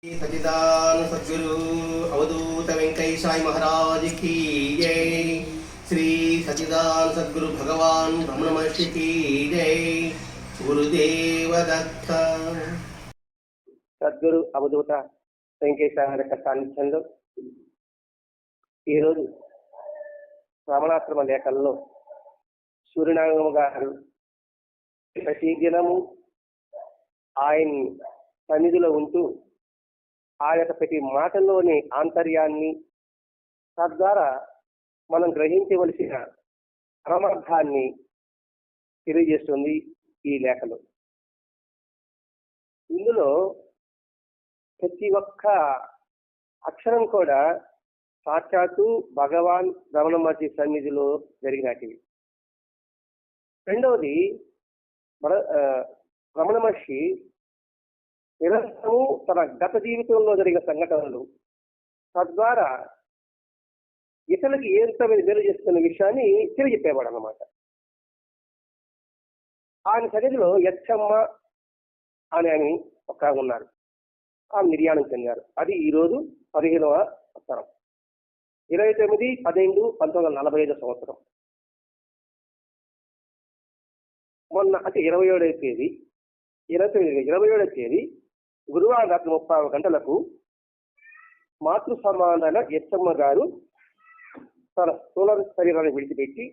सच्चिदानंद सद्गुरु अवधूत वेंकटेशाय महाराज की जय। श्री सच्चिदानंद सद्गुरु भगवान रमण महर्षि की जय। गुरुदेव दत्त। సద్గురు అవధూత వెంకటేశ్వర యొక్క సాన్నిధ్యంలో ఈరోజు రమణాశ్రమ లేఖల్లో సూర్యనారాయణ గారు ప్రతి దినము ఆయన్ని సన్నిధిలో ఉంటూ ఆ యొక్క ప్రతి మాటల్లోని ఆంతర్యాన్ని తద్వారా మనం గ్రహించవలసిన పరమార్థాన్ని తెలియజేస్తుంది ఈ లేఖలో. ఇందులో ప్రతి ఒక్క అక్షరం కూడా సాక్షాత్తు భగవాన్ రమణ మహర్షి సన్నిధిలో జరిగినటివి. రెండవది రమణ మహర్షి నిరంతరము తన గత జీవితంలో జరిగిన సంఘటనలు తద్వారా ఇతరులకి ఎంత మేలు చేస్తున్న విషయాన్ని తెలియజెప్పేవాడు అన్నమాట. ఆయన సన్నిధిలో యచ్చమ్మ అని ఒక ఉన్నారు. ఆమె నిర్యాణం చెందారు. అది ఈరోజు 15వ సంవత్సరం, 29/12/1945 సంవత్సరం. మొన్న అంటే 27వ తేదీ 27వ తేదీ గురువారం రాత్రి 30 గంటలకు మాతృ సమాన యచ్చమ్మ గారు తన స్థూల శరీరాన్ని విడిచిపెట్టి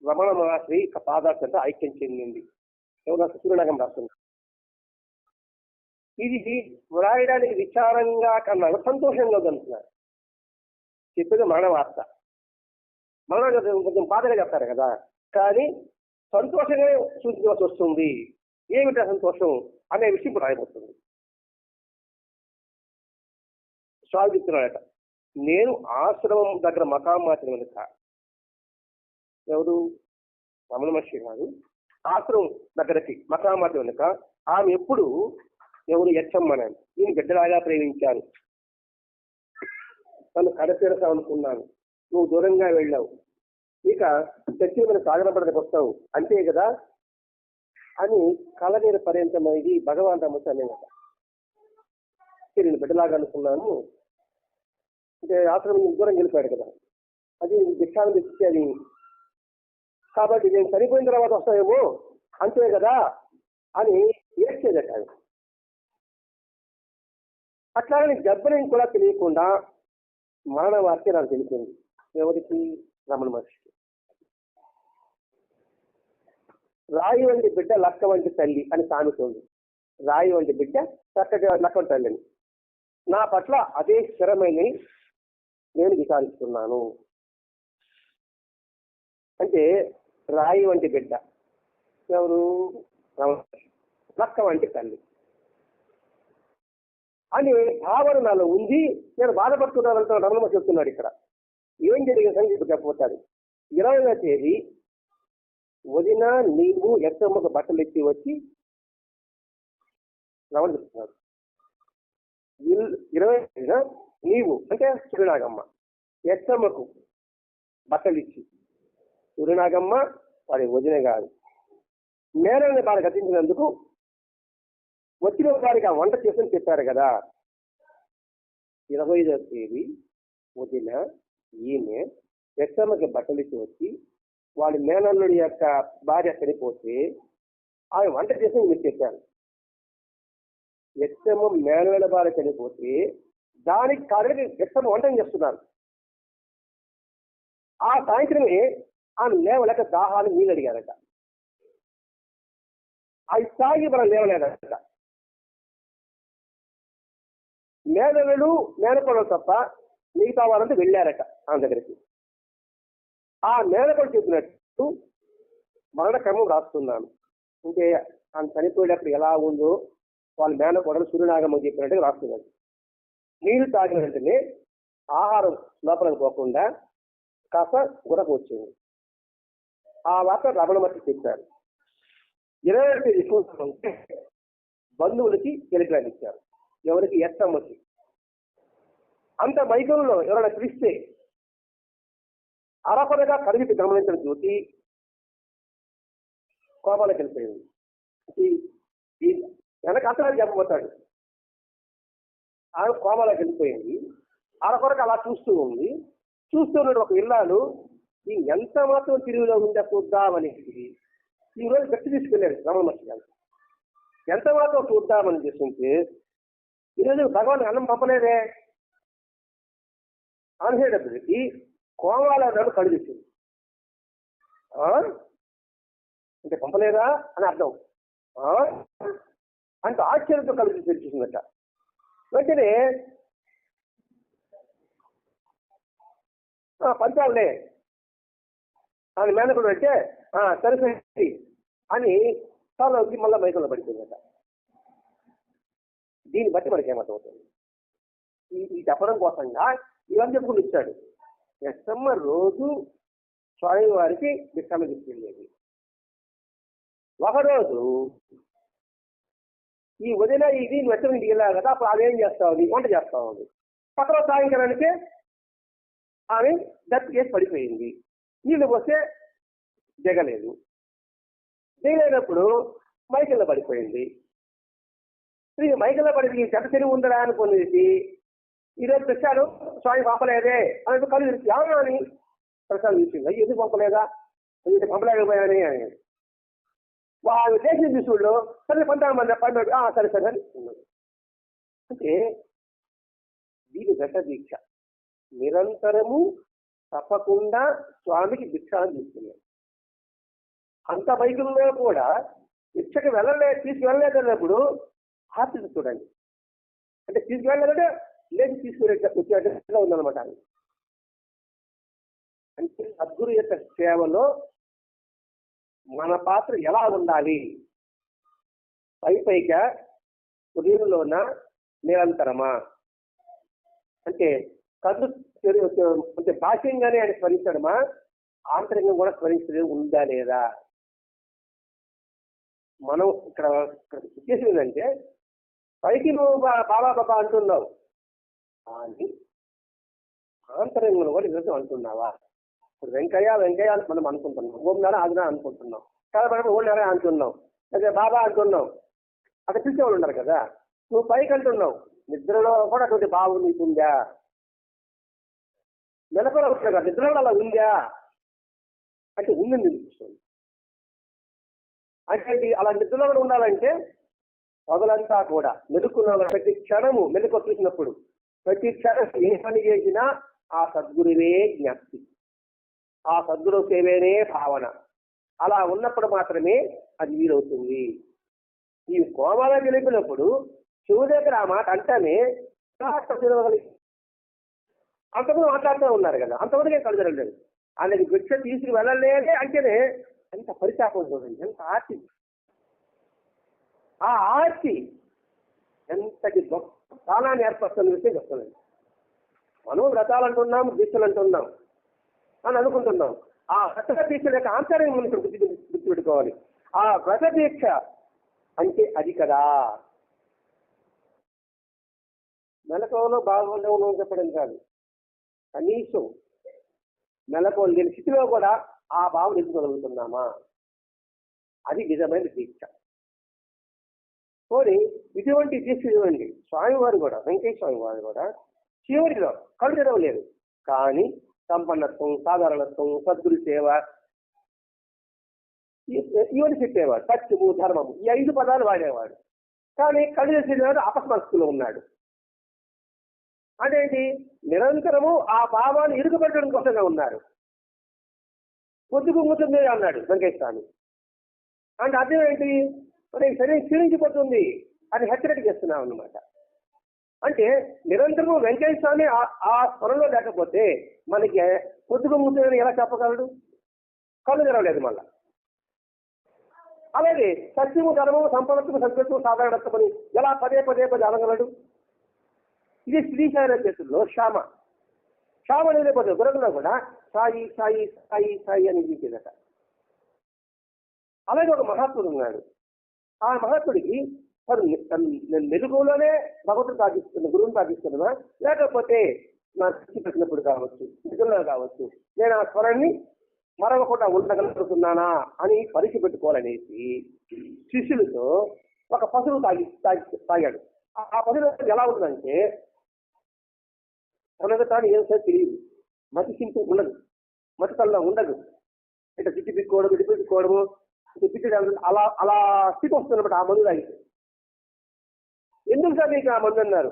రమణ మహర్షి పాదార్థంతో ఐక్యం చెందింది. సూర్యనాగం రాస్తుంది. ఇది వ్రాయడానికి విచారంగా కన్నా సంతోషంగా కలుగుతున్నారు. చెప్పేది మరణ వార్త. మరణ కొంచెం బాధగా చెప్తారు కదా, కానీ సంతోషంగా సూచించవలసి వస్తుంది. ఏమిటా సంతోషం అనే విషయం ఇప్పుడు రాయబోతుంది. స్వామి చెప్తున్నాడట, నేను ఆశ్రమం దగ్గర మకాం మార్చిన వెనుక, ఎవరు రమణ మహర్షి గారు ఆశ్రమం దగ్గరకి మకాం మార్చిన వెనుక ఆమె ఎప్పుడు ఎవరు యచ్చమ్మనాను నేను బిడ్డలాగా ప్రేమించాను, నన్ను కడతీరసానుకున్నాను, నువ్వు దూరంగా వెళ్ళావు, ఇక చర్చలు మీద సాగనపడడానికి వస్తావు అంతే కదా అని కళ్ళనీరు పర్యంతమైంది భగవాన్ రమణ అనేమాట. నేను బిడ్డలాగా అనుకున్నాను అంటే ఆశ్రమం దూరం గెలిపాడు కదా, అది భిక్షాన్ని తెచ్చి అది కాబట్టి నేను చనిపోయిన తర్వాత వస్తాయేమో అంతే కదా అని ఏడ్చేదట. అట్లాగని దెబ్బని కూడా తెలియకుండా మరణ వార్త నాకు తెలిసింది. ఎవరికి? రమణ మహర్షికి. రాయి వంటి బిడ్డ లక్క వంటి తల్లి అని సామెత ఉంది. రాయి వంటి బిడ్డ చక్కటి లక్క వంటి తల్లిని. నా పట్ల అదే స్థిరమైన నేను విచారిస్తున్నాను అంటే రాయి వంటి బిడ్డ ఎవరు? లక్క వంటి తల్లి అని భావన నాలో ఉంది. నేను బాధపడుతున్నానంటే రమణ చెప్తున్నాడు. ఇక్కడ ఏం జరిగిన సంగతి చెప్పబోతాడు. 20వ తేదీ వదిన నీవు యచ్చమ్మకు బట్టలు ఎత్తి వచ్చి రమణ చెప్తున్నాడు. 20వ తేదీన నీవు అంటే సూర్యనాగమ్మ యచ్చమ్మకు బట్టలు ఇచ్చి, సూర్యనాగమ్మ వాడి వదిన కాదు, మేనల్ని బాగా గతించినందుకు వచ్చిన వారికి ఆ వంట చేసి చెప్పారు కదా. 25వ తేదీ వదిన ఈమె యచ్చమ్మకి బట్టలు ఇచ్చి వచ్చి వాడి మేనల్లుడి యొక్క భార్య చనిపోతే ఆమె వంట చేసి మీరు చెప్పారు. యచ్చమ్మ మేనల్లుడి భార్య చనిపోతే దానికి కారణం యచ్చమ్మ వంటని చేస్తున్నారు. ఆ సాయంత్రమే ఆమె లేవలేక దాహాన్ని నీళ్ళు అడిగారట. అవి తాగి మనం లేవలేదట. మేనల్లుడు మేనకోడలు తప్ప మిగతా వాళ్ళంతా వెళ్ళారట ఆమె దగ్గరికి. ఆ మేనకోడు చెప్పినట్టు మరణ క్రమం రాస్తున్నాను. అంటే ఆమె చనిపోయేటప్పుడు ఎలా ఉందో వాళ్ళ మేనకోడలు సూర్యనాగమ్మ చెప్పినట్టుగా రాస్తున్నాడు. నీళ్లు తాగిన వెంటనే ఆహారం లోపలికి పోకుండా కాస్త గురకు వచ్చింది. ఆ వార్త రమణ మహర్షి చెప్పారు. 20వ తేదీ చూస్తుంటే బంధువులకి టెలిగ్రామ్ ఇచ్చారు. ఎవరికి? యచ్చమ్మకి. అంత మైకంలో ఎవరైనా పిలిస్తే అరపరగా కరిగి గమనించిన జ్యోతి కోపాలకు వెళ్ళిపోయింది. వెనక అతను చెప్పబోతాడు. ఆమె కోమలోకి వెళ్ళిపోయింది. ఆమె కొరకు అలా చూస్తూ ఉంది. చూస్తున్నాడు ఒక ఇల్లాలు ఈ ఎంత మాత్రం తిరుగులో ఉందా చూద్దామనేసి ఈరోజు గట్టి తీసుకెళ్ళాడు రమణ మహర్షి గారు. ఎంత మాత్రం చూద్దామని చేస్తుంటే ఈరోజు భగవాన్ అన్నం పంపలేదే అనేటప్పటికి కోమాలను కళ్ళు తెచ్చింది. అంటే పంపలేదా అని అర్థం. అంటే ఆశ్చర్యంతో కళ్ళు తెరిచేసిందట. వెంటనే పంచాలే అని మేనకుడు అంటే సరే అని తాలోకి మళ్ళీ మైకంలో పడిపోయిందట. దీన్ని బట్టి మనకి ఏమర్థమవుతుంది, ఈ చెప్పడం కోసంగా ఇవన్నీ చెప్పుకుని ఇచ్చాడు. ఎస్సమ్మ రోజు స్వామి వారికి భిక్షామ తీసుకెళ్ళేది. ఒకరోజు ఈ వదిన ఇది వెచ్చని ఇంటికి వెళ్ళాలి కదా, అప్పుడు ఆమె ఏం చేస్తా ఉంది, వంట చేస్తా ఉంది. పక్కన సాయంకాలానికి ఆమె దత్తు చేసి పడిపోయింది. నీళ్ళు పోస్తే దిగలేదు. దిగలేనప్పుడు మైకిల్లో పడిపోయింది. మైకిల్లో పడి చెత్త చెరువు ఉందరా అనుకునేసి ఈరోజు తెచ్చాడు స్వామి పంపలేదే అని కళ్ళు తెరిచి అని ప్రసాదం చూసింది. అయ్యి ఎందుకు పంపలేదా, పంపలేకపోయాని అని వాళ్ళు చేసిన చూసుళ్ళు సరే పంటామని పన్నాడు. సరే సరే అని ఉన్నాడు. అంటే దీని ఘట దీక్ష నిరంతరము తప్పకుండా స్వామికి భిక్షాన్ని తీసుకున్నాడు. అంత బైకుల్లో కూడా భిక్షకి తీసుకువెళ్ళలేదన్నప్పుడు ఆర్తి చూడండి. అంటే తీసుకువెళ్ళాలంటే లేదు తీసుకునేట్టుగా ఉందన్నమాట. అంటే సద్గురు యొక్క సేవలో మన పాత్ర ఎలా ఉండాలి, పైగా ఉదయంలోన నిరంతరమా అంటే కళ్ళు అంటే బాహ్యంగానే ఆయన స్మరించడమా, ఆంతరంగం కూడా స్మరించడం ఉందా లేదా. మనం ఇక్కడ ఉద్దేశం ఏంటంటే పైకి నువ్వు బాబా బాబా అంటున్నావు అని ఆంతరంగంలో కూడా నిజం అంటున్నావా. ఇప్పుడు వెంకయ్య వెంకయ్య అని మనం అనుకుంటున్నాం, ఓంనారా ఆదినా అనుకుంటున్నాం, కాబట్టి ఓంనారా అంటున్నాం, అదే బాబా అంటున్నావు. అక్కడ పిలిచేవాళ్ళు ఉన్నారు కదా, నువ్వు పైకి అంటున్నావు, నిద్రలో కూడా అటువంటి బాబు నీకుందా, నెలకొల ఉంటాడు కదా నిద్రలో అలా ఉందా అంటే ఉందని నిలుస్తుంది. అంటే అలా నిద్రలో కూడా ఉండాలంటే పగలంతా కూడా మెలుకున్న ప్రతి క్షణము మెలుకు చూసినప్పుడు ప్రతి క్షణం ఏ పని చేసినా ఆ సద్గురువే జ్ఞప్తి, ఆ సద్గురు సేవేనే భావన. అలా ఉన్నప్పుడు మాత్రమే అది వీలవుతుంది. ఈ కోమాల గెలిపినప్పుడు శివు దగ్గర ఆ మాట అంటేనే అంతమంది మాట్లాడుతూ ఉన్నారు కదా, అంతమందికి కలుదరలేదు. ఆయనకి భిక్ష తీసుకు వెళ్ళలేదే అంటేనే ఎంత పరితాపం చూడండి, ఎంత ఆర్తి. ఆ ఆర్తి ఎంతటి గొప్ప స్థానాన్ని ఏర్పరుస్తుంది విషయం చెప్తున్నాను. మనం వ్రతాలు అంటున్నాం, దీక్షలు అంటున్నాం అని అనుకుంటున్నాం. ఆ వ్రత దీక్ష యొక్క ఆంతర్యం మనం గుర్తుపెట్టుకోవాలి. ఆ వ్రత దీక్ష అంటే అది కదా. మెలకువలో బాగుండవు చెప్పడం కాదు, కనీసం మెలకువ లేని స్థితిలో కూడా ఆ భావం ఎదుర్కోగలుగుతున్నామా, అది నిజమైన దీక్ష. పోనీ ఇటువంటి దీక్ష ఇవ్వండి. స్వామివారు కూడా, వెంకయ్య స్వామి వారు కూడా చివరిలో కళ్ళు తెరవలేదు, కానీ సంపన్నత్వం, సాధారణత్వం, సద్గురు సేవ ఇవన్నీ చెప్పేవాడు. సత్యము, ధర్మము, ఈ 5 పదాలు వాడేవాడు. కానీ కళ్ళు తెరిచేవాడు అపస్మరస్తులో ఉన్నాడు. అదేంటి, నిరంతరము ఆ భావాన్ని ఇరుకుపెట్టడం కోసంగా ఉన్నారు. పొద్దుకు ముతుంది అన్నాడు వెంకయ్య స్వామి. అంటే అర్థం ఏంటి, మరి శరీరం క్షీణించిపోతుంది అని హెచ్చరిక చేస్తున్నాం అన్నమాట. అంటే నిరంతరము వెంకయ్య స్వామి ఆ స్వరంలో లేకపోతే మనకి పొద్దుకు ముతుందని ఎలా చెప్పగలడు? కళ్ళు తెరవలేదు మళ్ళా. అలాగే సత్యము, ధర్మము, సంపన్నత్వము, సత్యత్వం, సాధారణత్వం ఎలా పదే అనగలడు? ఇది శ్రీశైల చేతుల్లో శ్యామ అనేది పోతే గురంలో కూడా సాయి సాయి సాయి సాయి అని ఇచ్చేదట. అలాగే ఒక మహాత్ముడు ఉన్నాడు. ఆ మహాత్ముడికి నేను మెలుగులోనే భగవంతుడు తాగిస్తున్నా, గురువుని తాగిస్తున్నా, లేకపోతే నా దృష్టి పెట్టినప్పుడు కావచ్చు, నిజంలో కావచ్చు, నేను ఆ స్వరాన్ని మరవకుండా ఉండగలుగుతున్నానా అని పరీక్ష పెట్టుకోవాలనేసి శిష్యులతో ఒక పశువు తాగాడు. ఆ 10 రోజులు ఎలా ఉంటుందంటే తనకు తాను ఏం సార్ తెలియదు, మతి చింపు ఉండదు, మతి తనలో ఉండదు. ఇట్లా చిట్టి పిక్కోవడం, ఇటు పిక్కోవడము, పిచ్చి అలా అలా స్థితి వస్తుందన్నమాట ఆ మందు తాగితే. ఎందుకు సార్ మీకు ఆ మందు అన్నారు?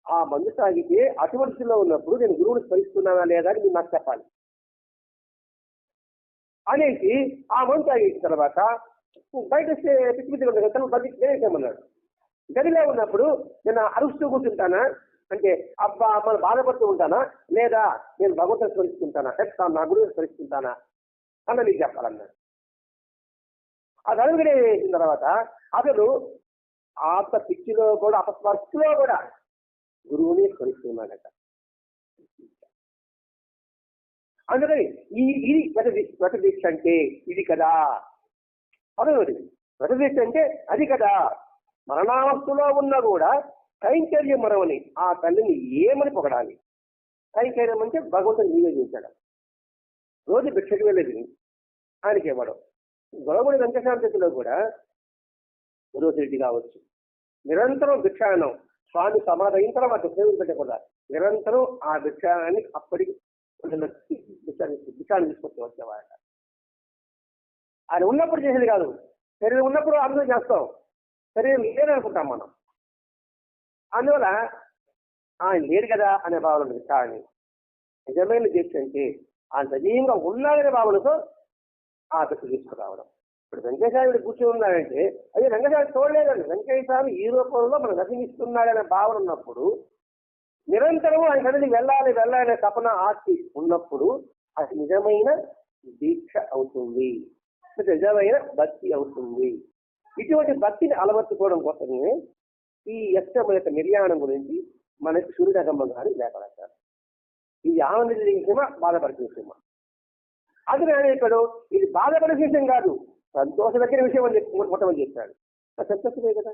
ఆ మందు తాగితే అటువంటి స్థితిలో ఉన్నప్పుడు నేను గురువుని స్మరిస్తున్నానా లేదా అని మీరు నాకు చెప్పాలి అనేసి ఆ మందు తాగేసిన తర్వాత బయట వస్తే పిచ్చి పిచ్చి ఉంటుంది, బతికి నేనేసామన్నాడు. గదిలో ఉన్నప్పుడు నేను అరుస్తూ కూర్చుంటానా అంటే అబ్బా మనం బాధపడుతూ ఉంటానా, లేదా నేను భగవంతుని స్మరిస్తుంటానా, నా గురువుని స్మరిస్తుంటానా అన్న నీకు చెప్పాలన్నాడు. అది అడుగునే వేసిన తర్వాత అతను ఆత్మ పిచ్చిలో కూడా అపస్పర్శలో కూడా గురువుని స్మరిస్తున్నాడట. అందుకని ఇది వ్రతదీక్ష అంటే ఇది కదా. అదొకటి వ్రతదీక్ష అంటే అది కదా. మరణావస్థలో ఉన్నా కూడా కైంకర్యం మరవని ఆ తల్లిని ఏమని పొగడాలి? కైంకర్యం అంటే భగవంతుని నివేదించడం. రోజు భిక్షకు వెళ్ళేది ఆయనకి ఇవ్వడం. గొడవడి వెంకటేశ్వర కూడా గురువురెడ్డి కావచ్చు, నిరంతరం భిక్షానం స్వామి సమాధి అయిన తర్వాత సేవలు పెట్టకుండా నిరంతరం ఆ భిక్షాన్ని అప్పటికి భిక్షాన్ని తీసుకొచ్చి వచ్చేవాడ. ఆయన ఉన్నప్పుడు చేసేది కాదు, శరీరం ఉన్నప్పుడు అందరూ చేస్తాం, శరీరం లేదనుకుంటాం మనం. అందువల్ల ఆయన లేడు కదా అనే భావన ఉంటుంది. కానీ నిజమైన దీక్ష అంటే ఆయన సజీవంగా ఉన్నాడనే భావనతో ఆ భిక్ష తీసుకురావడం. ఇప్పుడు వెంకటేశ్వరుడు కూర్చొని ఉన్నాడంటే అది వెంకటేశ్వరుడు చూడలేదండి, వెంకటేశ్వరుడు ఈ రూపంలో మనం దర్శనిస్తున్నాడనే భావన ఉన్నప్పుడు, నిరంతరం ఆయన సన్నిధికి వెళ్ళాలి వెళ్ళాలనే తపన ఆస్తి ఉన్నప్పుడు అది నిజమైన దీక్ష అవుతుంది, నిజమైన భక్తి అవుతుంది. ఇటువంటి భక్తిని అలవర్చుకోవడం కోసమే ఈ యక్షమ యొక్క నిర్యాణం గురించి మనకి సూర్యనగమ్మ గారు లేఖరాశారు. ఇది ఆనందించే విషయమా, బాధపడిన విషయమా? అది అనేకడు ఇది బాధపడే విషయం కాదు, సంతోషదగిన విషయం అని చెప్పి మొట్టమని చెప్పాడు. సంతోషమే కదా.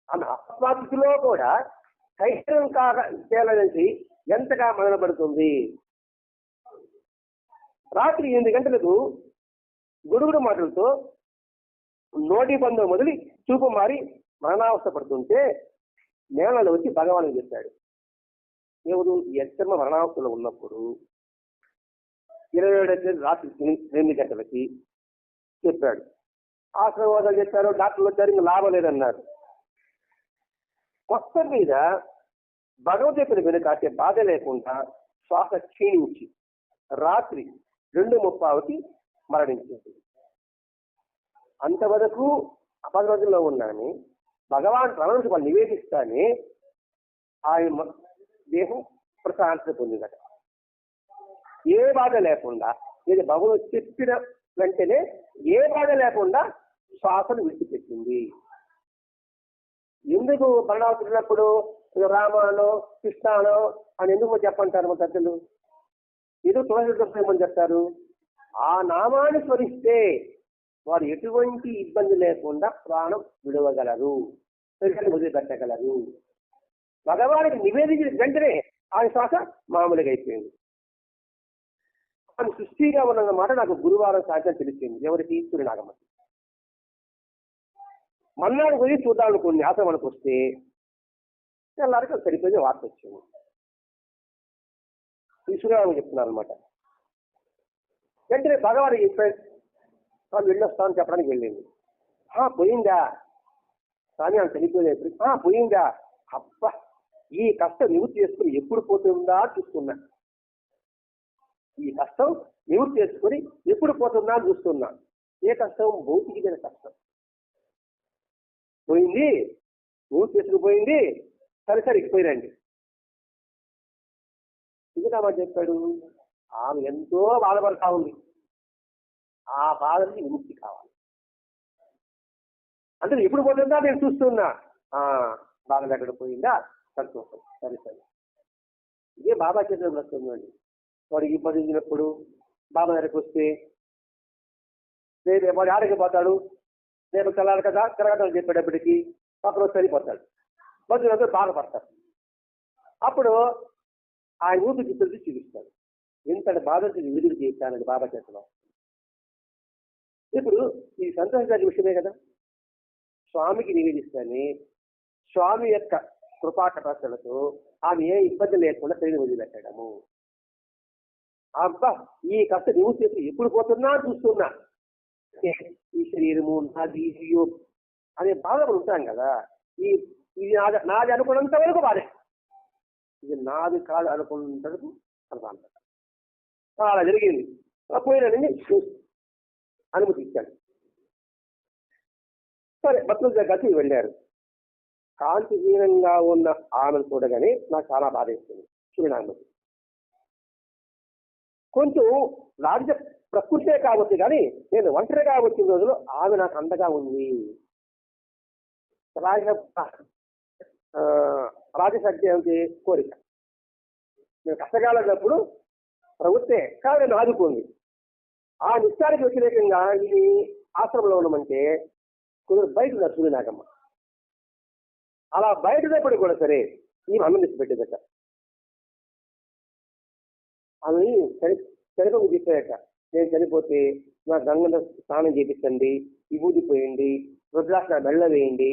ఆమె ఆత్మస్థితిలో కూడా కైష్టం చేయాలనేసి ఎంతగా మదనపడుతుంది. రాత్రి 8 గంటలకు గుడుగుడు మాటలతో నోటి బంధం మొదలి చూపు మారి మరణావస్థ పడుతుంటే నేలలో వచ్చి భగవాను చెప్పాడు. ఎవరు? యక్షమ మరణావస్థలో ఉన్నప్పుడు 27 రాత్రి 8 గంటలకి చెప్పాడు. ఆశ్రమవాదాలు చెప్పారు, డాక్టర్లు వచ్చారు, ఇంకా లాభం లేదన్నారు. మొత్తం మీద భగవద్గీతను వెనుకాసే బాధ లేకుండా శ్వాస క్షీణించి రాత్రి 2:30కి మరణించింది. అంతవరకు అపరోజంలో ఉన్నాను భగవాన్ ప్రణాళిక వాళ్ళు నివేదిస్తానే ఆయన దేహం ప్రశాంతత పొందిందట. ఏ బాధ లేకుండా, ఇది భగవంతుడు చెప్పిన వెంటనే ఏ బాధ లేకుండా శ్వాసను విడిచిపెట్టింది. ఎందుకు మరణావస్థినప్పుడు రామానో కృష్ణానో అని ఎందుకు చెప్పంటారు మన పెద్దలు? ఏదో తులసి చెప్తారు. ఆ నామాన్ని స్మరిస్తే వారు ఎటువంటి ఇబ్బంది లేకుండా ప్రాణం విడవగలరు, వదిలిపెట్టగలరు. భగవానికి నివేదించిన వెంటనే ఆయన శ్వాస మామూలుగా అయిపోయింది. ఆయన సృష్టిగా ఉన్నమాట నాకు గురువారం సాయంత్రం తెలిసింది. ఎవరికి? సూర్యనాగమ్మకి. మన్నాడు పోయి చూద్దామనుకోండి ఆశ్రమానికి వస్తే తెల్లారికి సరిపోయిన వార్త వచ్చింది. ఈ సూర్యనాగం చెప్తున్నారు అనమాట. వెంటనే భగవాన్ చెప్పాడు, వాళ్ళు వెళ్ళొస్తామని చెప్పడానికి వెళ్ళింది. పోయిందా కానీ ఆమె చనిపోలేదు. పోయిందా, అబ్బా ఈ కష్టం నివృత్తి చేసుకుని ఎప్పుడు పోతుందా చూస్తున్నా, ఈ కష్టం నివృత్తి చేసుకుని ఎప్పుడు పోతుందా అని చూస్తున్నా. ఏ కష్టం? భౌతికమైన కష్టం. పోయింది, నివృత్తి చేసుకుపోయింది, సరే పోయిరండి. ఇంకా చెప్పాడు, ఆమె ఎంతో బాధపడతా ఉంది, ఆ బాధ నుంచి విముక్తి కావాలి. అంటే ఎప్పుడు పోతుందా నేను చూస్తున్నా. బాధ ఎక్కడ పోయిందా, సంతోషం, సరే. ఇదే బాబా చేతిలో వస్తుందండి. వాడికి ఇబ్బంది ఇచ్చినప్పుడు బాబా దగ్గరికి వస్తే రేపు వాడు ఆడికి పోతాడు, రేపు తెల్లాలి కదా తిరగటం చెప్పేటప్పటికి ఒకరోజు సరిపోతాడు, బంధువులందరూ బాధపడతారు. అప్పుడు ఆయన ఊపి చిత్రుడికి చూపిస్తాడు, ఇంతటి బాధ విడుదల చేశానండి బాబా చేతిలో. ఇప్పుడు ఇది సంతోషించే విషయమే కదా. స్వామికి నివేదిస్తానే స్వామి యొక్క కృపాకటాక్షలతో ఆమె ఏ ఇబ్బంది లేకుండా శరీరం వదిలిపెట్టడము. అబ్బా ఈ కష్ట నివృత్తి ఎప్పుడు పోతున్నా చూస్తున్నా, ఈ శరీరము నాది అనే బాధపడి ఉంటాం కదా. ఇది నాది అనుకున్నంత వరకు బాధే, ఇది నాది కాదు అనుకున్నంత వరకు ప్రశాంతత. అలా జరిగింది. పోయినని అనుమతి ఇచ్చాడు. సరే భక్తుల దగ్గరికి వెళ్ళారు. కాంతిహీనంగా ఉన్న ఆమెను చూడగానే నాకు చాలా బాధ ఇస్తుంది. సూర్యనారాయణమూర్తి కొంచెం రాజ ప్రకృతే కావచ్చు, కానీ నేను ఒంటరిగా వచ్చిన రోజులు ఆమె నాకు అండగా ఉంది. రాజసత్యానికి కోరిక, నేను కష్టకాలప్పుడు ప్రభుత్వే కానీ నేను ఆదుకోండి. ఆ నిత్యానికి వ్యతిరేకంగా ఈ ఆశ్రమంలో ఉండమంటే కొందరు బయట ఉన్నారు. సూర్యనాగమ్మ అలా బయటపడి కూడా సరే ఈ అన్నం తెచ్చి పెట్టేదట. ఆమె చనిపోయి చెప్పాయట, నేను చనిపోతే నా గంగలో స్నానం చేపించండి, విభూతి పోయండి, రుద్రాక్ష మెళ్ళ వేయండి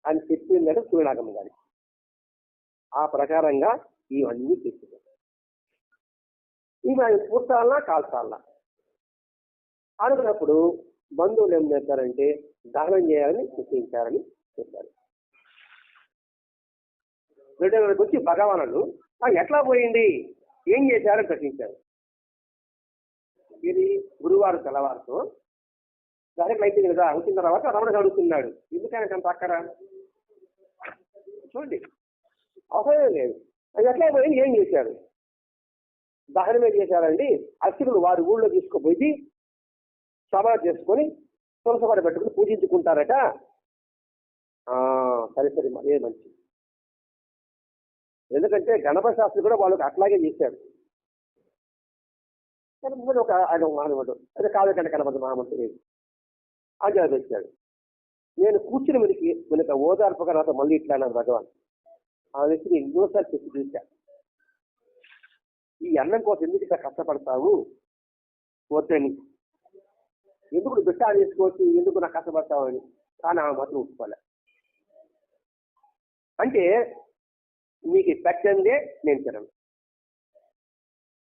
అని చెప్పిందట సూర్యనాగమ్మ గారి. ఆ ప్రకారంగా ఇవన్నీ తెచ్చుకుంటారు. ఇవి ఆయన పూర్తాలనా కాల్చాలనా అనుకున్నప్పుడు బంధువులు ఏం చేస్తారంటే దహనం చేయాలని నిశ్చయించారని చెప్పారు. రిటర్న్కి వచ్చి భగవానుడు ఎట్లా పోయింది, ఏం చేశారని ప్రశ్నించారు. ఇది గురువారం తెల్లవారుతో డైరెక్ట్ అయిపోయింది కదా. వచ్చిన తర్వాత రమణ అడుగుతున్నాడు, ఎందుకని అంత అక్కర చూడండి, అవసరం లేదు. అది ఎట్లా పోయింది, ఏం చేశారు. దహనం ఏం చేశారండి, అర్చకులు వారి ఊళ్ళో తీసుకుపోయి సమాధి చేసుకొని తులసపడి పెట్టుకుని పూజించుకుంటారట. సరే సరే ఏ మంచిది. ఎందుకంటే గణపతి శాస్త్రి కూడా వాళ్ళకి అట్లాగే చేశాడు. ఒక ఆయన మానవుడు అదే కాదకంటే గణపతి మహామంత్రి ఆజ్ఞాలు తెచ్చాడు. నేను కూర్చుని మనకి ఓదార్పుగా నాతో మళ్ళీ ఇట్లా అన్నారు భగవాన్. ఆ వ్యక్తిని ఎన్నోసార్లు చెప్పి చూశా, ఈ అన్నం కోసం ఎందుకు ఇట్లా కష్టపడతావు, వద్దని, ఎందుకు బిడ్డ చేసుకోవచ్చు, ఎందుకు నాకు కష్టపడతావు అని. కానీ ఆమె మాత్రం ఒప్పుకోలే. అంటే నీకు పెట్టందే నేను తినను.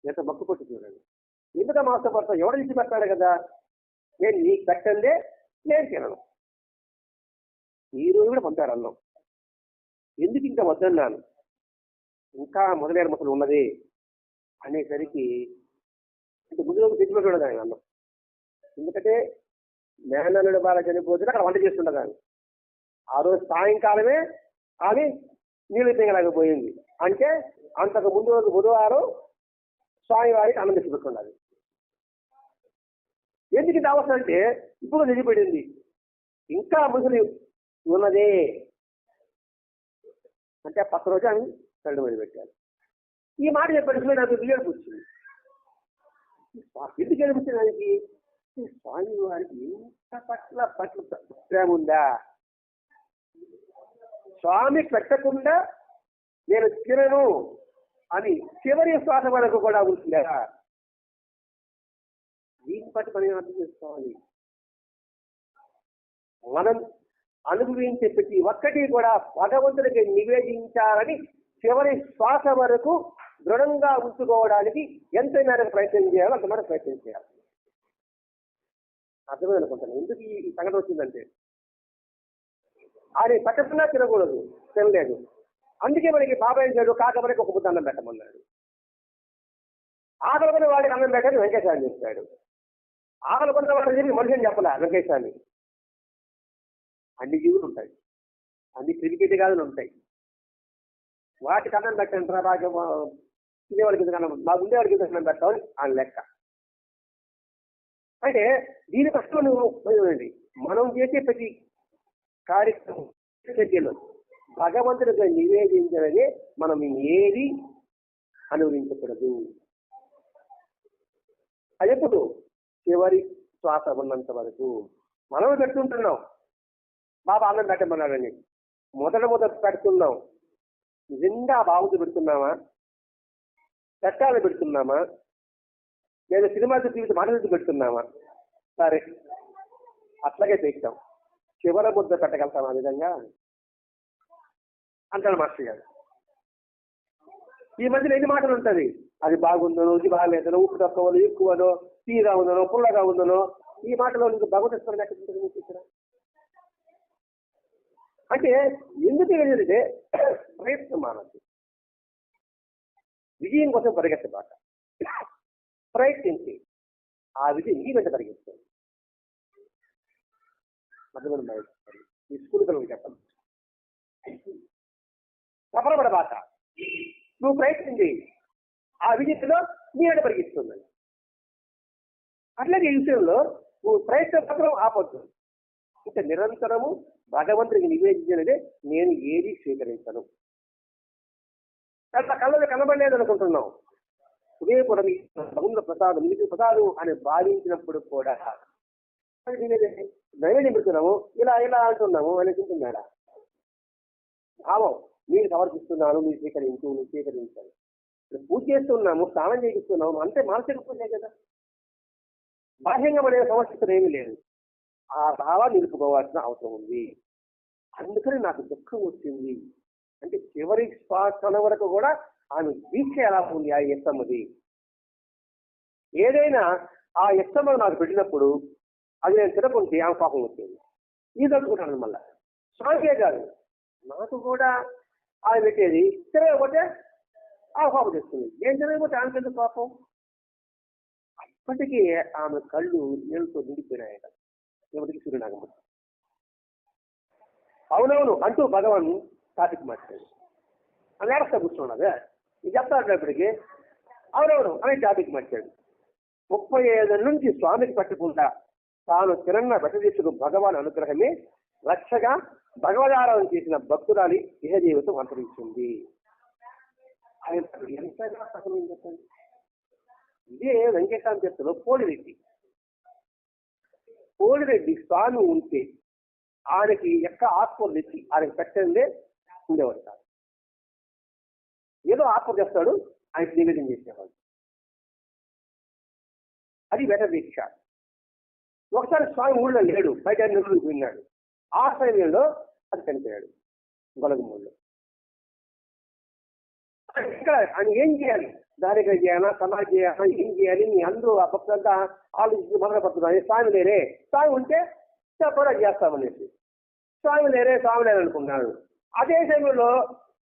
ఎంత మొక్కు కొట్టి చూడండి, ఎందుకు మాసపడతావు, ఎవడ ఇచ్చి పెట్టాడు కదా, నేను నీకు పెట్టందే నేను తినను. ఈ రోజు కూడా పంపారు అన్నం, ఎందుకు ఇంకా వద్దన్నాను, ఇంకా మొదలైన ముసలు ఉన్నది అనేసరికి అంటే ముందు రోజు తెచ్చిపెట్టడు ఆయన అన్నం. ఎందుకంటే మేనల్లుడు బాగా చనిపోతే అక్కడ వంట చేస్తుండదు ఆయన. ఆ రోజు సాయంకాలమే ఆమె నీళ్ళు తినలేకపోయింది. అంటే అంతకు ముందు రోజు బుధవారం స్వామివారికి అన్నం తెచ్చిపెట్టుకున్నది. ఎందుకు ఇది అవసరం అంటే ఇప్పుడు నిలిపడింది, ఇంకా ముసలి ఉన్నదే అంటే పక్క రోజు ఆమె కళ్ళు మీద పెట్టారు. ఈ మాట చెప్పేసి నాకు బియ్యం వచ్చింది. ఎందుకు అనిపించింది దానికి, స్వామి వారికి ఇంత పట్ల ప్రేమ ఉందా, స్వామి పెట్టకుండా నేను తినను అని చివరి శ్వాస వరకు కూడా ఉంటుందా. దీన్ని బట్టి మనం అర్థం చేసుకోవాలి. మనం అనుభవించే ప్రతి ఒక్కటి కూడా భగవంతుడికి నివేదించాలని చివరి శ్వాస వరకు దృఢంగా ఉంచుకోవడానికి ఎంత మేరకు ప్రయత్నం చేయాలో అంత మేరకు ప్రయత్నం చేయాలి. అర్థమే అనుకుంటాను. ఎందుకు ఈ సంఘటన వచ్చిందంటే ఆయన పెట్టకుండా తినకూడదు, తినలేదు. అందుకే మనకి బాబాయ్ గారు కాకమనికి ఒక బుద్ధ అన్నం పెట్టమన్నాడు. ఆకలి కొన్న వాడికి అన్నం పెట్టని వెంకటేశాన్ని చెప్పాడు. ఆకలి కొన్న వాడిని చెప్పి మనిషిని చెప్పలే వెంకటేశాన్ని. అన్ని జీవులు ఉంటాయి, అన్ని క్రికెట్ గాదులు ఉంటాయి, వాటికి అన్నం పెట్టంటారా, బాగా తినేవాడికి అన్నం, మా ఉండేవాడికి అన్నం పెట్టామని ఆయన లెక్క. అంటే దీని కష్టం నువ్వు మనం చేసే ప్రతి కార్యక్రమం చర్యలు భగవంతుడిగా నివేదించడమే. మనం ఏది అనుభవించకూడదు. అది ఎప్పుడు చివరి శ్వాస ఉన్నంత వరకు మనం పెడుతుంటున్నాం. బాబా అన్నం పెట్టమన్నాడని మొదట పెడుతున్నాం. నిజంగా బాబుతో పెడుతున్నామా, చట్టాలు పెడుతున్నామా, లేదా సినిమా జీవితం మనసు పెడుతున్నామా? సరే అట్లాగే పెట్టాం, చివరి ముద్ద పెట్టగలుగుతాం. ఆ విధంగా అంటాడు మాస్టర్ గారు. ఈ మధ్యలో ఎన్ని మాటలు ఉంటుంది, అది బాగుందనో ఇది బాగాలేదనో, ఉప్పు తక్కువనో ఎక్కువనో, తీరా ఉందనో పుల్లగా ఉందనో, ఈ మాటలో నీకు భగవతత్వం ఎక్కడ ఉంటుంది మీకు ఇక్కడ? అంటే ఎందుకు ఏంటంటే ప్రయత్నం మానద్దు, విజయం కోసం పరిగెత్తబాక, ప్రయత్నించి ఆ విజయం నీ వెంట పరిగెత్తుంది. మధ్యలో ఈ స్కూల్ పిల్లలు చెప్పండి, సఫలపడబాక, నువ్వు ప్రయత్నించి ఆ విజయంలో నీ వెంట పరిగెత్తుందని. అట్లాగే ఈ విషయంలో నువ్వు ప్రయత్నం మాత్రం ఆపొద్దు. ఇంకా నిరంతరము భగవంతుడికి నివేదించినదే నేను ఏది స్వీకరించను. అట్లా కళ్ళలో కనబడలేదు అనుకుంటున్నాం, ఉదయపురం భగవంతుల ప్రసాదం నీకు ప్రసాదం అని భావించినప్పుడు కూడా నైవేద్యం పెడుతున్నాము, ఇలా ఇలా అంటున్నాము అనుకుంటున్నాడా? భావం నేను సమర్పిస్తున్నాను, మీరు స్వీకరించు, నువ్వు స్వీకరించాలి. పూజ చేస్తున్నాము, స్నానం చేయిస్తున్నాము, అంతే మానసిక పూజే కదా. బాహ్యంగా మన సమస్యలు ఏమీ లేదు. ఆ భావాన్ని నిలుపుకోవాల్సిన అవసరం ఉంది. అందుకని నాకు దుఃఖం వచ్చింది అంటే చివరి శ్వాసన వరకు కూడా ఆమె దీక్ష ఎలా ఉంది ఆ ఎత్తమ్మది. ఏదైనా ఆ ఎత్తమ్మ నాకు పెట్టినప్పుడు అది నేను తినకుంటే ఆమె పాపం వచ్చింది. ఇది తలుచుకుంటాను మళ్ళా. స్వామియే కాదు, నాకు కూడా ఆమె పెట్టేది తినకపోతే ఆ పాపం తెస్తుంది, నేను తినకపోతే ఆమె ఎందుకు పాపం? అప్పటికీ ఆమె కళ్ళు నీళ్ళతో నిండిపోయినాయట. ఎవరికి సూర్యనాగమూర్తి అవునవును అంటూ భగవాన్ టాపిక్ మార్చాడు. అని ఏడస్తా కూర్చున్నది ఇది చెప్తాడినప్పటికీ అవునవును అని టాపిక్ మార్చాడు. 35 నుంచి స్వామికి పట్టుకుంటా తాను తిరన్న బెటదీసుకు భగవాన్ అనుగ్రహమే రక్షగా భగవదారాధన చేసిన భక్తురాలి ఇహ జీవితం అంతరించింది. ఆయన ఎంతగా సఫలం చెప్పండి. ఇదే వెంకటాంతలో పోలిరెడ్డి స్వామి ఉంటే ఆయనకి ఎక్క ఆకుకూరలు ఇచ్చి ఆయనకి పెట్టందే ఉండేవాడు కాదు. ఏదో ఆకుకూర చేస్తాడు, ఆయనకి నివేదన చేసేవాడు. అది వెట దీక్ష. ఒకసారి స్వామి ఊళ్ళో లేడు, బయట నిరుడు విన్నాడు. ఆ సమయంలో అది చనిపోయాడు గొలగమూళ్ళలో. ఇక్కడ ఆయన ఏం చేయాలి, దారిగా చేయాలా, సమాధి చేయాలా, ఏం చేయాలి, మీ అందరూ ఆ భక్తులంతా ఆలోచించి మొదలుపడుతున్నారు. స్వామి లేరే, స్వామి ఉంటే కూడా చేస్తామనేసి. స్వామి లేరే అనుకున్నాడు. అదే సమయంలో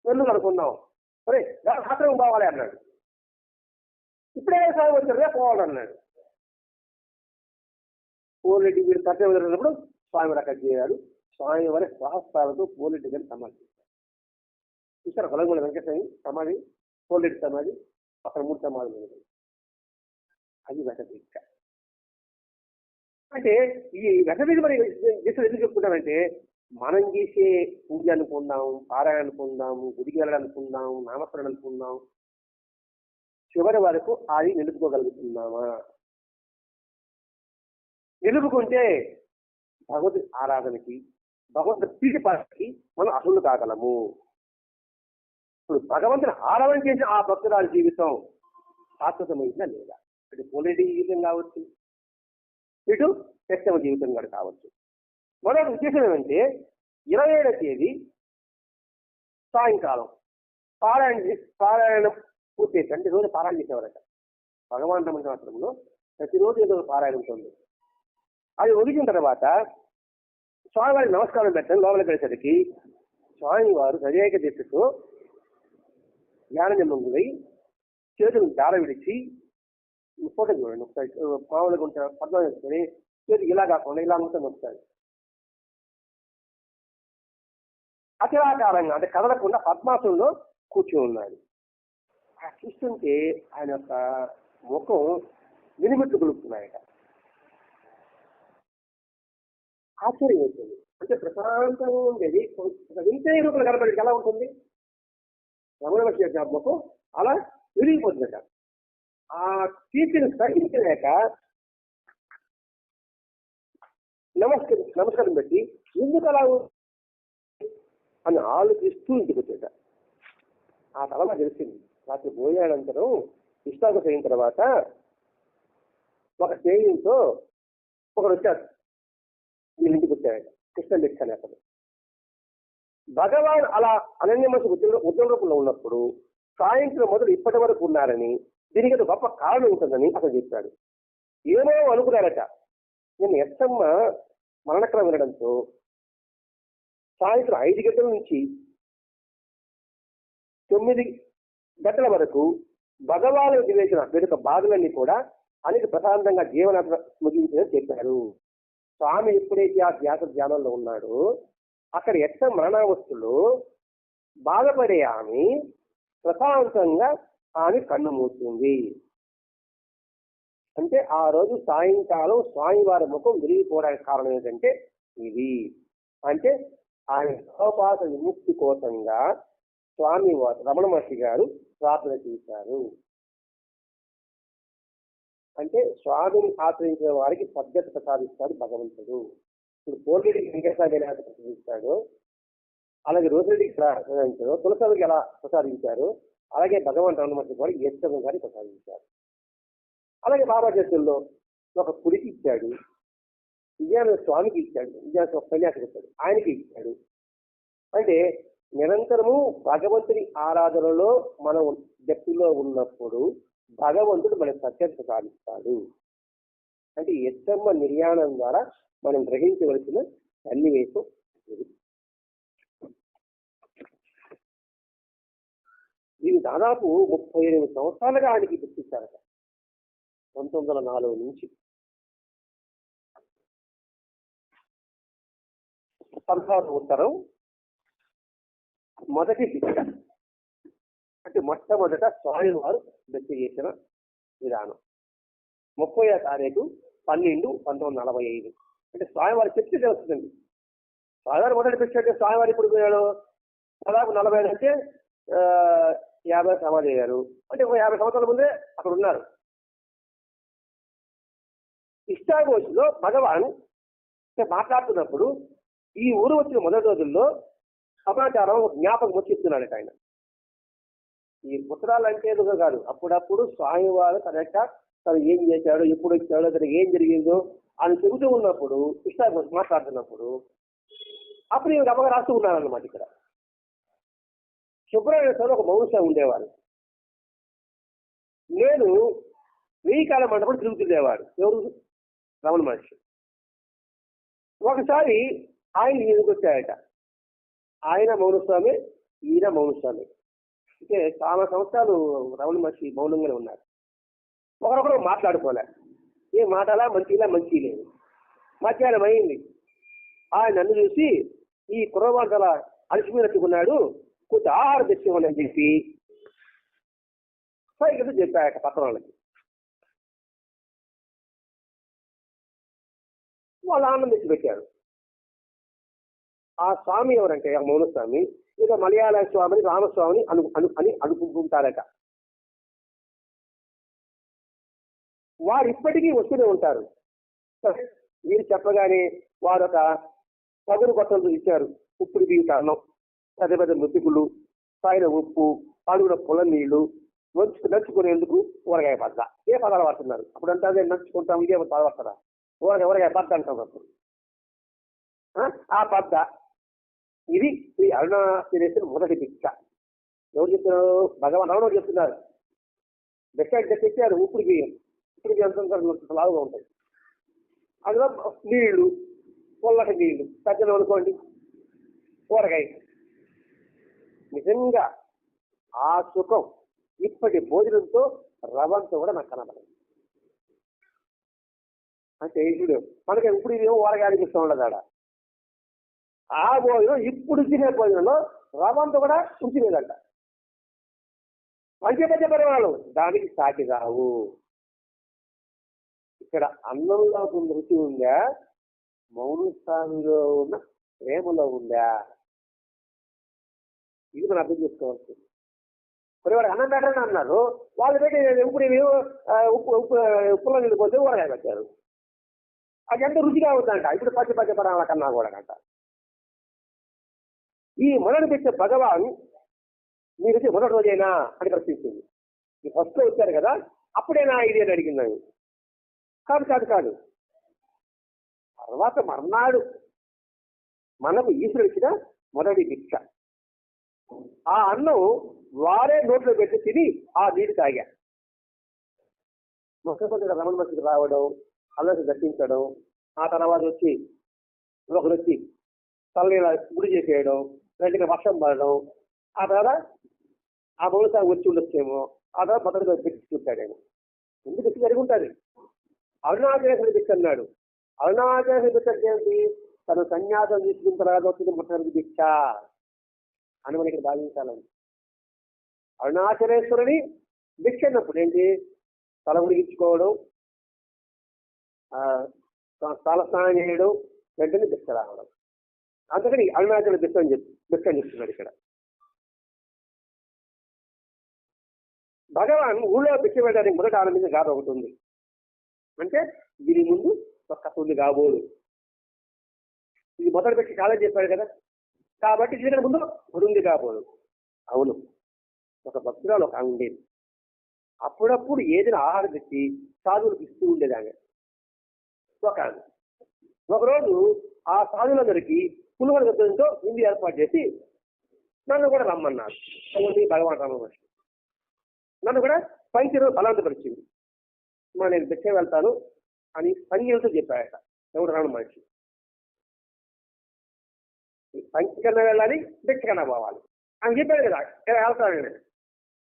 వెళ్ళు అనుకున్నాం, సరే మాత్రం పోవాలి అన్నాడు. ఇప్పుడే స్వామి వచ్చారు, పోవాలన్నాడు. పోలెడ్డి వీడు కట్టె వెళ్ళినప్పుడు స్వామి రకం చేయాడు. స్వామి వారి సహస్రాలతో పోలెడ్డి గారిని సమాధి చూసారు. కొలంగూడ వెంకటస్వామి సమాధి, పోలెడ్డి సమాధి, అక్కడ 3 సమాధులు. అది వెట దీక్ష. అంటే ఈ వెట దీక్ష మరి దీక్షలు ఎందుకు చెప్పుకుంటామంటే, మనం చేసే పూజ అనుకుందాం, పారాయణ అనుకుందాం, గుడికి వెళ్ళడం అనుకుందాం, నామస్మరణ అనుకుందాం, చివరి వరకు అది నిలుపుకోగలుగుతున్నామా? నిలుపుకుంటే భగవద్ ఆరాధనకి, భగవంతుడి పీఠపానికి మనం అసలు కాగలము. ఇప్పుడు భగవంతుని ఆరాధన చేసిన ఆ భక్తురాలి జీవితం శాశ్వతమైందా లేదా? ఇటు పోలేటి జీవితం కావచ్చు, ఇటు సత్యమ జీవితం కూడా కావచ్చు. మరొక ఉద్దేశం ఏమంటే 27వ తేదీ సాయంకాలం పారాయణం పూర్తి అంటే రోజు పారాయణ చేసేవారట. భగవాన్ రమణ శాస్త్రంలో ప్రతిరోజు ఏదో పారాయణ ఉంటుంది. అది ఒదిగిన తర్వాత స్వామివారికి నమస్కారం పెట్టండి. లోపలికి వెళ్ళేసరికి స్వామివారు సజేక దీక్షతో జ్ఞానజన్మంగులై చేతులు దార విడిచి, ఫోటో చూడండి ఒకసారి, మామూలుగా ఉంటే పద్మం వేసుకొని చేతికి ఇలా కాకుండా ఇలా మొత్తం వస్తాడు. అతిరాకారంగా అంటే కదలకుండా పద్మాసనంలో కూర్చొని ఉన్నాడు. చూస్తుంటే ఆయన యొక్క ముఖం మినిమిట్లు గొలుపుతున్నాయట. ఆశ్చర్యం అవుతుంది. అంటే ప్రశాంతంగా ఉండేది వింటే రూపంలో కనపడేది ఎలా ఉంటుంది? రమణ మహర్షి యొక్క ముఖం అలా విరిగిపోతుందట. ఆ కీర్తిని సహించలేక నమస్కారం పెట్టి ఎందుకు అలా అని ఆలోచిస్తూ ఇంటికి వచ్చేట. ఆ తర్వాత తెలిసింది, రాత్రి పోయాడంతరం ఇష్టాకు అయిన తర్వాత ఒక స్నేహితులతో ఒకరు వచ్చారు, వీళ్ళ ఇంటికి వచ్చాడట. కృష్ణ లెక్కనే అతను. భగవాన్ అలా అనన్యమసి ఉద్యోగ రూపంలో ఉన్నప్పుడు సాయంత్రం మొదలు ఇప్పటి వరకు ఉన్నారని, దీనికి ఒక గొప్ప కారణం ఉంటుందని అతను చెప్పాడు. ఏమో అనుకున్నారట. నేను ఎత్తమ్మ మరణక్రమం వినడంతో సాయంత్రం 5 గంటల నుంచి 9 గంటల వరకు భగవాను నివేదన వెనుక బాధలన్నీ కూడా అనేక ప్రశాంతంగా జీవనాత్మ ముగించిందని చెప్పారు. స్వామి ఎప్పుడైతే ఆ ధ్యానంలో ఉన్నాడో అక్కడ ఎట్ట మరణావస్థలో బాధపడే ఆమె ప్రశాంతంగా ఆమె కన్ను మూసింది. అంటే ఆ రోజు సాయంకాలం స్వామివారి ముఖం విరిగిపోవడానికి కారణం ఏంటంటే ఇది. అంటే ఆయన సహపాస విముక్తి కోసంగా స్వామివారు రమణ మహర్షి గారు ప్రార్థన చేశారు. అంటే స్వామిని ఆశ్రయించిన వారికి పద్ధతి ప్రసాదిస్తాడు భగవంతుడు. ఇప్పుడు పోలిరెడ్డికి వెంకటేశ్వర ఎలా ప్రసాదిస్తాడు, అలాగే రోజురెడ్డికి ప్రసాదించారు, తులసికి ఎలా ప్రసాదించారు, అలాగే భగవాన్ రమణ మహర్షి గారు ఈశ్వరం గారిని ప్రసాదించారు. అలాగే బాబా చేతుల్లో ఒక కుడికి ఇచ్చాడు, విజయానంద స్వామికి ఇచ్చాడు, విజయానంద సన్యాసికి ఇచ్చాడు, ఆయనకి ఇచ్చాడు. అంటే నిరంతరము భగవంతుని ఆరాధనలో మనం జట్టులో ఉన్నప్పుడు భగవంతుడు మనకు సత్యం ప్రసాదిస్తాడు. అంటే ఎత్తమ్మ నిర్యాణం ద్వారా మనం గ్రహించవలసిన సన్నివేశం ఇది. ఇది దాదాపు 38 సంవత్సరాలుగా ఆయనకి గుర్తించారట. 1904 నుంచి 16 ఉత్తరం మొదటి దిశ. అంటే మొట్టమొదట స్వామి వారు దశ చేసిన విధానం 30వ తారీఖు 12/1945. అంటే స్వామివారి చెప్తే తెలుస్తుందండి. స్వామివారు మొదటి పెట్టే స్వామివారు ఇప్పుడు పోయాడు దాదాపు 40 అంటే 50 సమాధి అయ్యారు. అంటే 50 సంవత్సరాల ముందే అక్కడ ఉన్నారు. ఇష్టాగోష్లో భగవాన్ మాట్లాడుతున్నప్పుడు ఈ ఊరు వచ్చిన మొదటి రోజుల్లో సమాచారం జ్ఞాపకం వచ్చి చెప్తున్నాడు ఆయన. ఈ పుస్తకాలు అంటే ఏదో కాదు, అప్పుడప్పుడు స్వామివారు తను ఏం చేశాడో, ఎప్పుడు వచ్చాడో, తనకి ఏం జరిగిందో అని చెబుతూ ఉన్నప్పుడు ఇష్టాగోష్ మాట్లాడుతున్నప్పుడు అప్పుడు ఈయన గమగా రాస్తూ ఉన్నారన్నమాట. ఇక్కడ సుబ్రహ్మణ్య ఒక మౌనస ఉండేవారు. నేను 1000 కాలం మండపం తిరుగుతుండేవాడు. ఎవరు? రమణ మహర్షి. ఒకసారి ఆయన ఈయనకు వచ్చాయట. ఆయన మౌనస్వామి, ఈయన మౌనస్వామి. అంటే చాలా సంవత్సరాలు రమణ మహర్షి మౌనంగానే ఉన్నారు. ఒకరొకరు మాట్లాడుకోలే. ఏ మాటలా మంచిలా మంచి లేదు. మధ్యాహ్నం అయింది. ఆయన నన్ను చూసి ఈ కుర్రవాళ్ళ అలసిపోయినట్టుకున్నాడు, కొంచెం ఆహారం తెచ్చేవాళ్ళని అని చెప్పి పైకి చెప్పాయట పక్కన వాళ్ళకి. వాళ్ళు ఆనందించి పెట్టారు. ఆ స్వామి ఎవరంటే ఆ మౌనస్వామి ఏదో మలయాళ స్వామిని రామస్వామిని అని అనుకుంటారట. వారు ఇప్పటికీ వస్తూనే ఉంటారు. వీరు చెప్పగానే వారు ఒక పగులు కొట్టలు ఇచ్చారు. ఉప్పుడు బియ్యం అన్నం, పెద్ద పెద్ద ముద్దుకులు, పైన ఉప్పు, అడుగున పొలం నీళ్లు, నంచుకునేందుకు ఊరగాయ పద్ద. ఏ పదాలు పడుతున్నారు అప్పుడు అంతా నంచుకుంటాం, ఇదే పదాలు పడతారా? ఊరగాయ పద్ద అంటాం అప్పుడు. ఆ పద్ద ఇది శ్రీ అరుణాచలేశ్వర మొదటి భిక్ష. ఎవరు చెప్తున్నారు? భగవాన్ రమణ చెప్తున్నారు. భిక్ష తెచ్చారు. ఉప్పుడు బియ్యం అంత లావుగా ఉంటాయి. అందులో నీళ్లు, పొల్లటి నీళ్లు, పెద్దలు అనుకోండి, ఊరగాయ. నిజంగా ఆ సుఖం ఇప్పటి భోజనంతో రవంతో కూడా నాకు కనబడదు. అంటే ఇప్పుడు మనకి ఇప్పుడు ఇదేమో ఊరగాయలకు ఇష్టం ఉండదు. ఆడ ఆ భోజనం ఇప్పుడు తినే భోజనంలో రవంతో కూడా ఉంచిలేదంట. పంచపంచ పరిమాణాలు దానికి సాటి రావు. ఇక్కడ అన్నంలో ఉన్న రుచి ఉందా, మౌనస్వామిలో ఉన్న ప్రేమలో ఉందా? ఇది మనం అర్థం చేసుకోవచ్చు. మరి వాడు అన్నం పెట్టండి అన్నారు, వాళ్ళు పెట్టి ఇప్పుడు ఉప్పులో నీళ్ళు పోతే ఊరగాయ పెట్టారు. అది ఎంత రుచిగా ఉందంట. ఇప్పుడు పచ్చి పరాల కన్నా కూడా అంట. ఈ మొదటి పెట్టే భగవాన్ మీరు వచ్చి మొదటి రోజైనా అని ప్రశ్నిస్తుంది. ఈ ఫస్ట్ లో వచ్చారు కదా, అప్పుడేనా ఇది అని అడిగిందని. కాదు. తర్వాత మర్నాడు మనకు ఈశ్వరుడు ఇచ్చిన మొదటి భిక్ష. ఆ అన్నం వారే నోట్లో పెట్టి తిని ఆ నీరు తాగా. మొక్కకొద్దిగా రమణ మహర్షికి రావడం, అల్లరి దర్శించడం, ఆ తర్వాత వచ్చి ఒకరు వచ్చి తల్లిన గుడి చేసేయడం, వెంటనే వర్షం పడడం, ఆ తర్వాత ఆ బహుశా వచ్చి ఉండొచ్చేమో, ఆ తర్వాత మొదటిగా భిక్ష చూశాడేమో. ఎందుకు భిక్ష జరిగి ఉంటుంది. అరుణాచలేశ్వరి భిక్ష అన్నాడు. అరుణాచలేశ్వరి భిక్ష అంటే ఏంటి? తను సన్యాసం తీసుకున్న తర్వాత వచ్చింది మొట్టమొదటి భిక్ష అని మనం ఇక్కడ భావించాలని. అరుణాచలేశ్వరుని భిక్ష అన్నప్పుడు ఏంటి? తల ఉడిగించుకోవడం, తల స్నానం చేయడం, వెంటనే భిక్ష రావడం. అందుకని అరుణాచల భిక్ష అని చెప్తున్నాడు ఇక్కడ. భగవాన్ ఊళ్ళో భిక్ష పెట్టడానికి మొదట ఆరంభించిన గాథ ఒకటి ఉంది. అంటే దీని ముందు ఒక కథ ఉంది కాబోలు. ఇది మొదటి భిక్ష కాదని చెప్పాడు కదా, కాబట్టి దీని ముందు ఉంది కాబోలు. అవును, ఒక భక్తురాలు ఒక ఉండేది. అప్పుడప్పుడు ఏదైనా ఆహారం తెచ్చి సాధువులకు ఇస్తూ ఉండేది ఆమె. ఒకరోజు ఆ సాధువులందరికీ పులిహోర శబ్దంతో విందు ఏర్పాటు చేసి నన్ను కూడా రమ్మన్నారు. భగవాన్ రామ మహర్షి నన్ను కూడా పంచరు బలవంతపరిచింది. నేను భిక్ష వెళ్తాను అని సంజ్ఞలతో చెప్పాడట ఎవడు రామ మహర్షి. పంచకన్నా వెళ్ళాలి, భిక్షకన్నా పోవాలి అని చెప్పాడు కదా. వెళ్తాను నేను,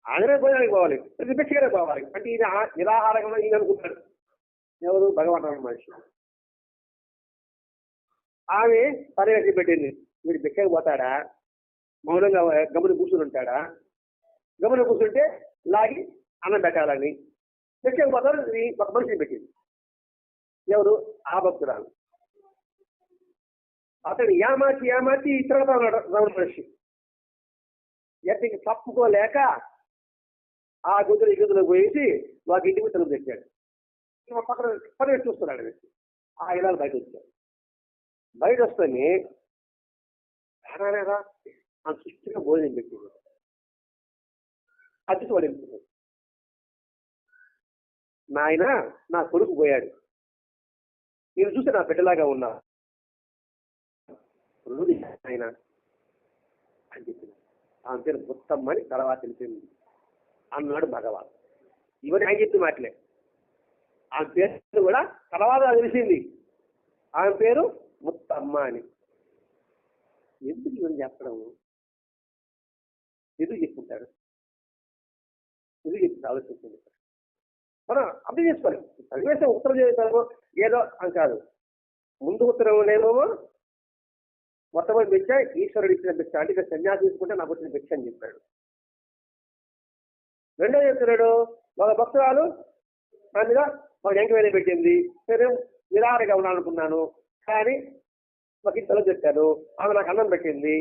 ఆయనే భోజనానికి పోవాలి, ప్రతి భిక్షగానే పోవాలి అంటే ఈయన నిరాహారంగా ఈయన అనుకుంటాడు. ఎవరు? భగవాన్ రామ మహర్షి. ఆమె పర్యవేక్షణ పెట్టింది. వీడు భిక్షకు పోతాడా, మౌనంగా గమని కూర్చుని ఉంటాడా, గమని కూర్చుంటే లాగి అన్నం పెట్టాలని. భిక్షకు పోతాడు ఒక మనిషిని పెట్టింది. ఎవరు? ఆ భక్తురాలు. అతడు ఏమాచి తిరుగుతా ఉన్నాడు రమణ మహర్షి. ఎక్కడికి తప్పుకోలేక ఆ గుంతులు ఈ గుంతులు పోయేసి వాకి ఇంటి మీద తలుపు తెచ్చాడు. పక్కన పని చూస్తున్నాడు. ఆ ఇలాలు బయట వచ్చాడు. బయట వస్తేనే రానేరా ఆ సృష్టిగా భోజనం పెట్టింది. అతిథి పడింది. నాయన, నా కొడుకు పోయాడు, నేను చూస్తే నా బిడ్డలాగా ఉన్నా ఆయన అని చెప్పింది. ఆమె పేరు ముత్తమ్మని తర్వాత తెలిసింది అన్నాడు భగవాన్. ఇవన్నీ ఆయన చెప్పి మాటలే. ఆమె పేరు కూడా తర్వాత తెలిసింది. ఆమె పేరు ముత్తమ్మ అని. ఎందుకు ఇవన్నీ చెప్పడం? ఎందుకు చెప్పుకుంటారు? ఎందుకు చెప్తుంది? ఆలోచించండి. మనం అర్థం చేసుకోవాలి. సన్నివేశం ఉత్తరం చేస్తాము ఏదో అని కాదు. ముందు ఉత్తరం లేమో మొట్టమొదటి భిక్ష ఈశ్వరుడు ఇచ్చిన భిక్ష, అంటే ఇక సన్యాసం తీసుకుంటే నాకు వచ్చిన భిక్ష అని చెప్పాడు. రెండో చెప్తున్నాడు, ఒక భక్తురాలు అందుగా ఒక ఎంకవేరే పెట్టింది. నేను నిరాహారంగా ఉన్నానుకున్నాను, కానీ మాకు ఇంతలో చెప్పాను. ఆమె నాకు అన్నం పెట్టింది.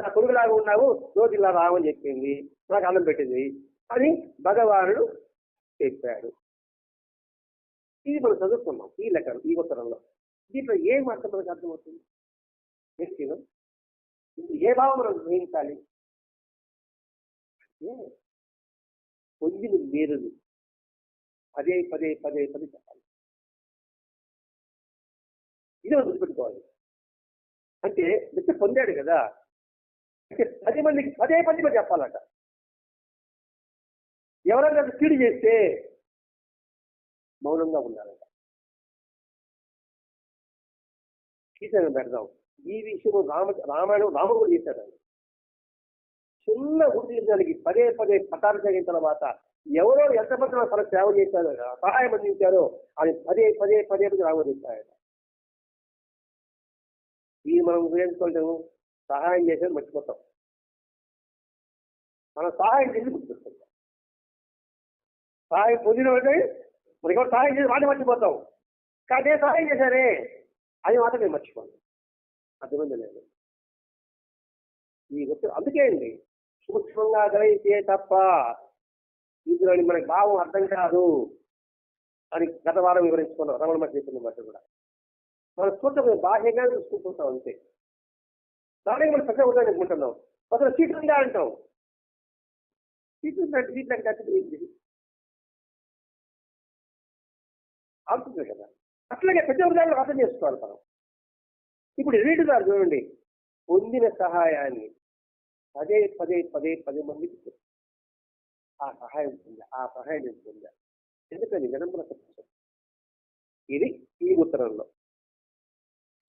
నా కొడుకులాగా ఉన్నావు, రోజు ఇలా రావని చెప్పింది, నాకు అన్నం పెట్టింది అని భగవానుడు చెప్పాడు. ఇది మనం చదువుకున్నాం ఈ లెక్కలు, ఈ ఉత్తరంలో. దీంట్లో ఏం అర్థం మనకు అర్థమవుతుంది? ఏ భావం మనం గ్రహించాలి? పొందిన మేరులు పదే చెప్పాలి. ఇది మనం గుర్తుపెట్టుకోవాలి. అంటే భిక్ష పొందాడు కదా, అంటే 10 మందికి పదే చెప్పాలట. ఎవరైనా కీడు చేస్తే మౌనంగా ఉండాలట. కీర్తన పెడదాం. ఈ విషయం రామాయణం రాముడు కూడా చేశాడు. చిన్న గుర్తించడానికి పదే పటాలు జరిగిన తర్వాత ఎవరో ఎంతమంది తన సేవ చేశారో, సహాయం అందించారో అది పదే రాముడు చేశాడు. ఇది మనం ఉపయోగించుకుంటాము. సహాయం చేసేది మర్చిపోతాం. మనం సహాయం చేసి గుర్తుపెట్టుకుంటాం. సహాయం పొందిన అంటే మనకి ఎవరు సహాయం చేసి వాడిని మర్చిపోతాం. కానీ నేను సహాయం చేశానే అది మాత్రం నేను మర్చిపోను. అర్థమైంది లేదు. ఈ గుర్తు అందుకే అండి, సూక్ష్మంగా గ్రహించే తప్ప ఇందులోని మనకి భావం అర్థం కాదు అని గత వారం వివరించుకున్నాం. రమణ మహర్షి చెప్పిన బట్టి కూడా మనం సూక్ష్మ బాహ్యంగా చూసుకుంటుంటాం అంతే. దానికి మనం చక్కగా ఉందని అనుకుంటున్నాం. అసలు సీట్ ఉందా అంటాం. సీట్ ఉందంటే సీట్ అంటే అవుతుంది కదా. అట్లాగే ప్రతి ఒక్క దాంట్లో అర్థం చేసుకోవాలి మనం. ఇప్పుడు ఎదుటిదారు చూడండి, పొందిన సహాయాన్ని పదే పదే పదే 10 మందికి ఆ సహాయం పొందా, ఆ సహాయం నేను పొందా. ఎందుకని వినమ్రత కోసం. ఇది ఈ ఉత్తరంలో.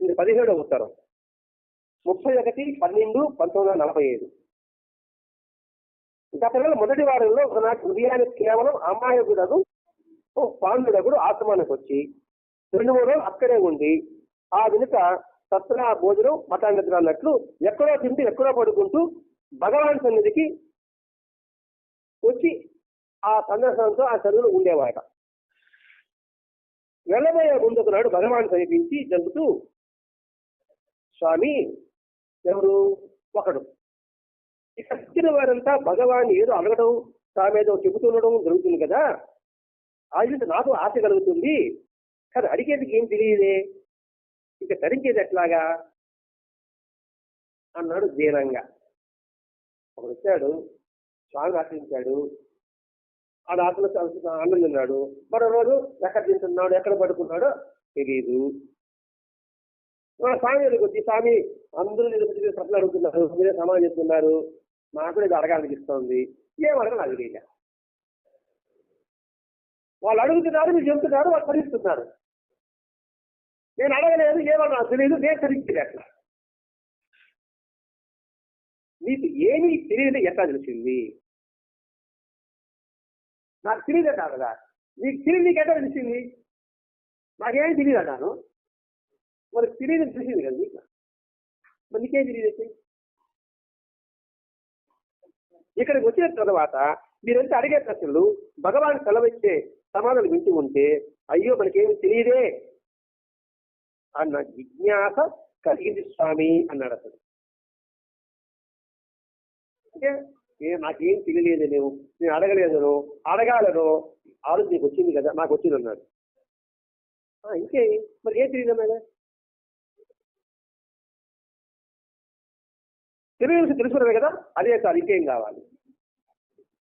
ఇది 17వ ఉత్తరం, 31/12/1945. ఇంకా పిల్లలు మొదటి వారంలో ఒకనాటి ఉదయానికి కేవలం అమాయకుడగు పాండుడగుడు ఆశ్రమానికి వచ్చి 2-3 రోజులు అక్కడే ఉండి ఆ వెనుక సత్ర భోజనం మఠాంగతులు అన్నట్లు ఎక్కడో తింటూ ఎక్కడో పడుకుంటూ భగవాన్ సన్నిధికి వచ్చి ఆ సందర్శనంతో ఆ చదువులు ఉండేవాట. వెళ్ళబోయే ముందుకు నాడు భగవాన్ సమీపించి జరుగుతూ, స్వామి ఎవరు ఒకడు ఇక్కడ వచ్చిన వారంతా భగవాన్ ఏదో అడగడం తామేదో చెబుతుండడం జరుగుతుంది కదా, అది నాకు ఆశ కలుగుతుంది కానీ అడిగేందుకు ఏం తెలియదే, ఇక ధరించేది ఎట్లాగా అన్నాడు దీనంగా. ఒకడు వచ్చాడు, స్వామి ఆశ్రయించాడు, ఆడ ఆటలు అన్నం తిన్నాడు. మరో రోజు ఎక్కడ తింటున్నాడు ఎక్కడ పడుకున్నాడో తెలియదు. స్వామి దగ్గరికి వచ్చి, స్వామి అందరూ ప్రశ్నలు అడుగుతున్నారు, మీరే సమాధానం చెప్తున్నారు, నాకు ఇది అడగాలనిపిస్తోంది, ఏం అడగ నాకు తెలియక. వాళ్ళు అడుగుతున్నారు, మీరు చెప్తున్నారు, వాళ్ళు భరిస్తున్నారు. నేను అడగలేదు, ఏమన్నా నాకు తెలియదు, నేను సరించేది అట్లా. నీకు ఏమీ తెలియదు ఎట్లా తెలిసింది? నాకు తెలియదే కాదా, నీకు తెలియదు, నీకు ఎట్లా తెలిసింది? నాకేం తెలియదు అన్నాను. మరి తెలియదు తెలిసింది కదా నీకు, మరి నీకేం తెలియదు? ఇక్కడికి వచ్చిన తర్వాత మీరంతా అడిగే ప్రశ్నలు భగవాన్ సెలవిచ్చే సమాధానం వింటూ ఉంటే అయ్యో మనకేమి తెలియదే అన్న జిజ్ఞాస కలిగింది స్వామి అన్నాడు. అసలు అంటే నాకేం తెలియలేదు, నేను అడగలేదను, అడగాలను ఆలోచన నీకు వచ్చింది కదా, నాకు వచ్చింది అన్నాడు. ఇంకే మరి ఏం తెలియదు అన్నాడు. తెలియదు తెలుసుకున్నామే కదా, అదే సార్ ఇంకేం కావాలి.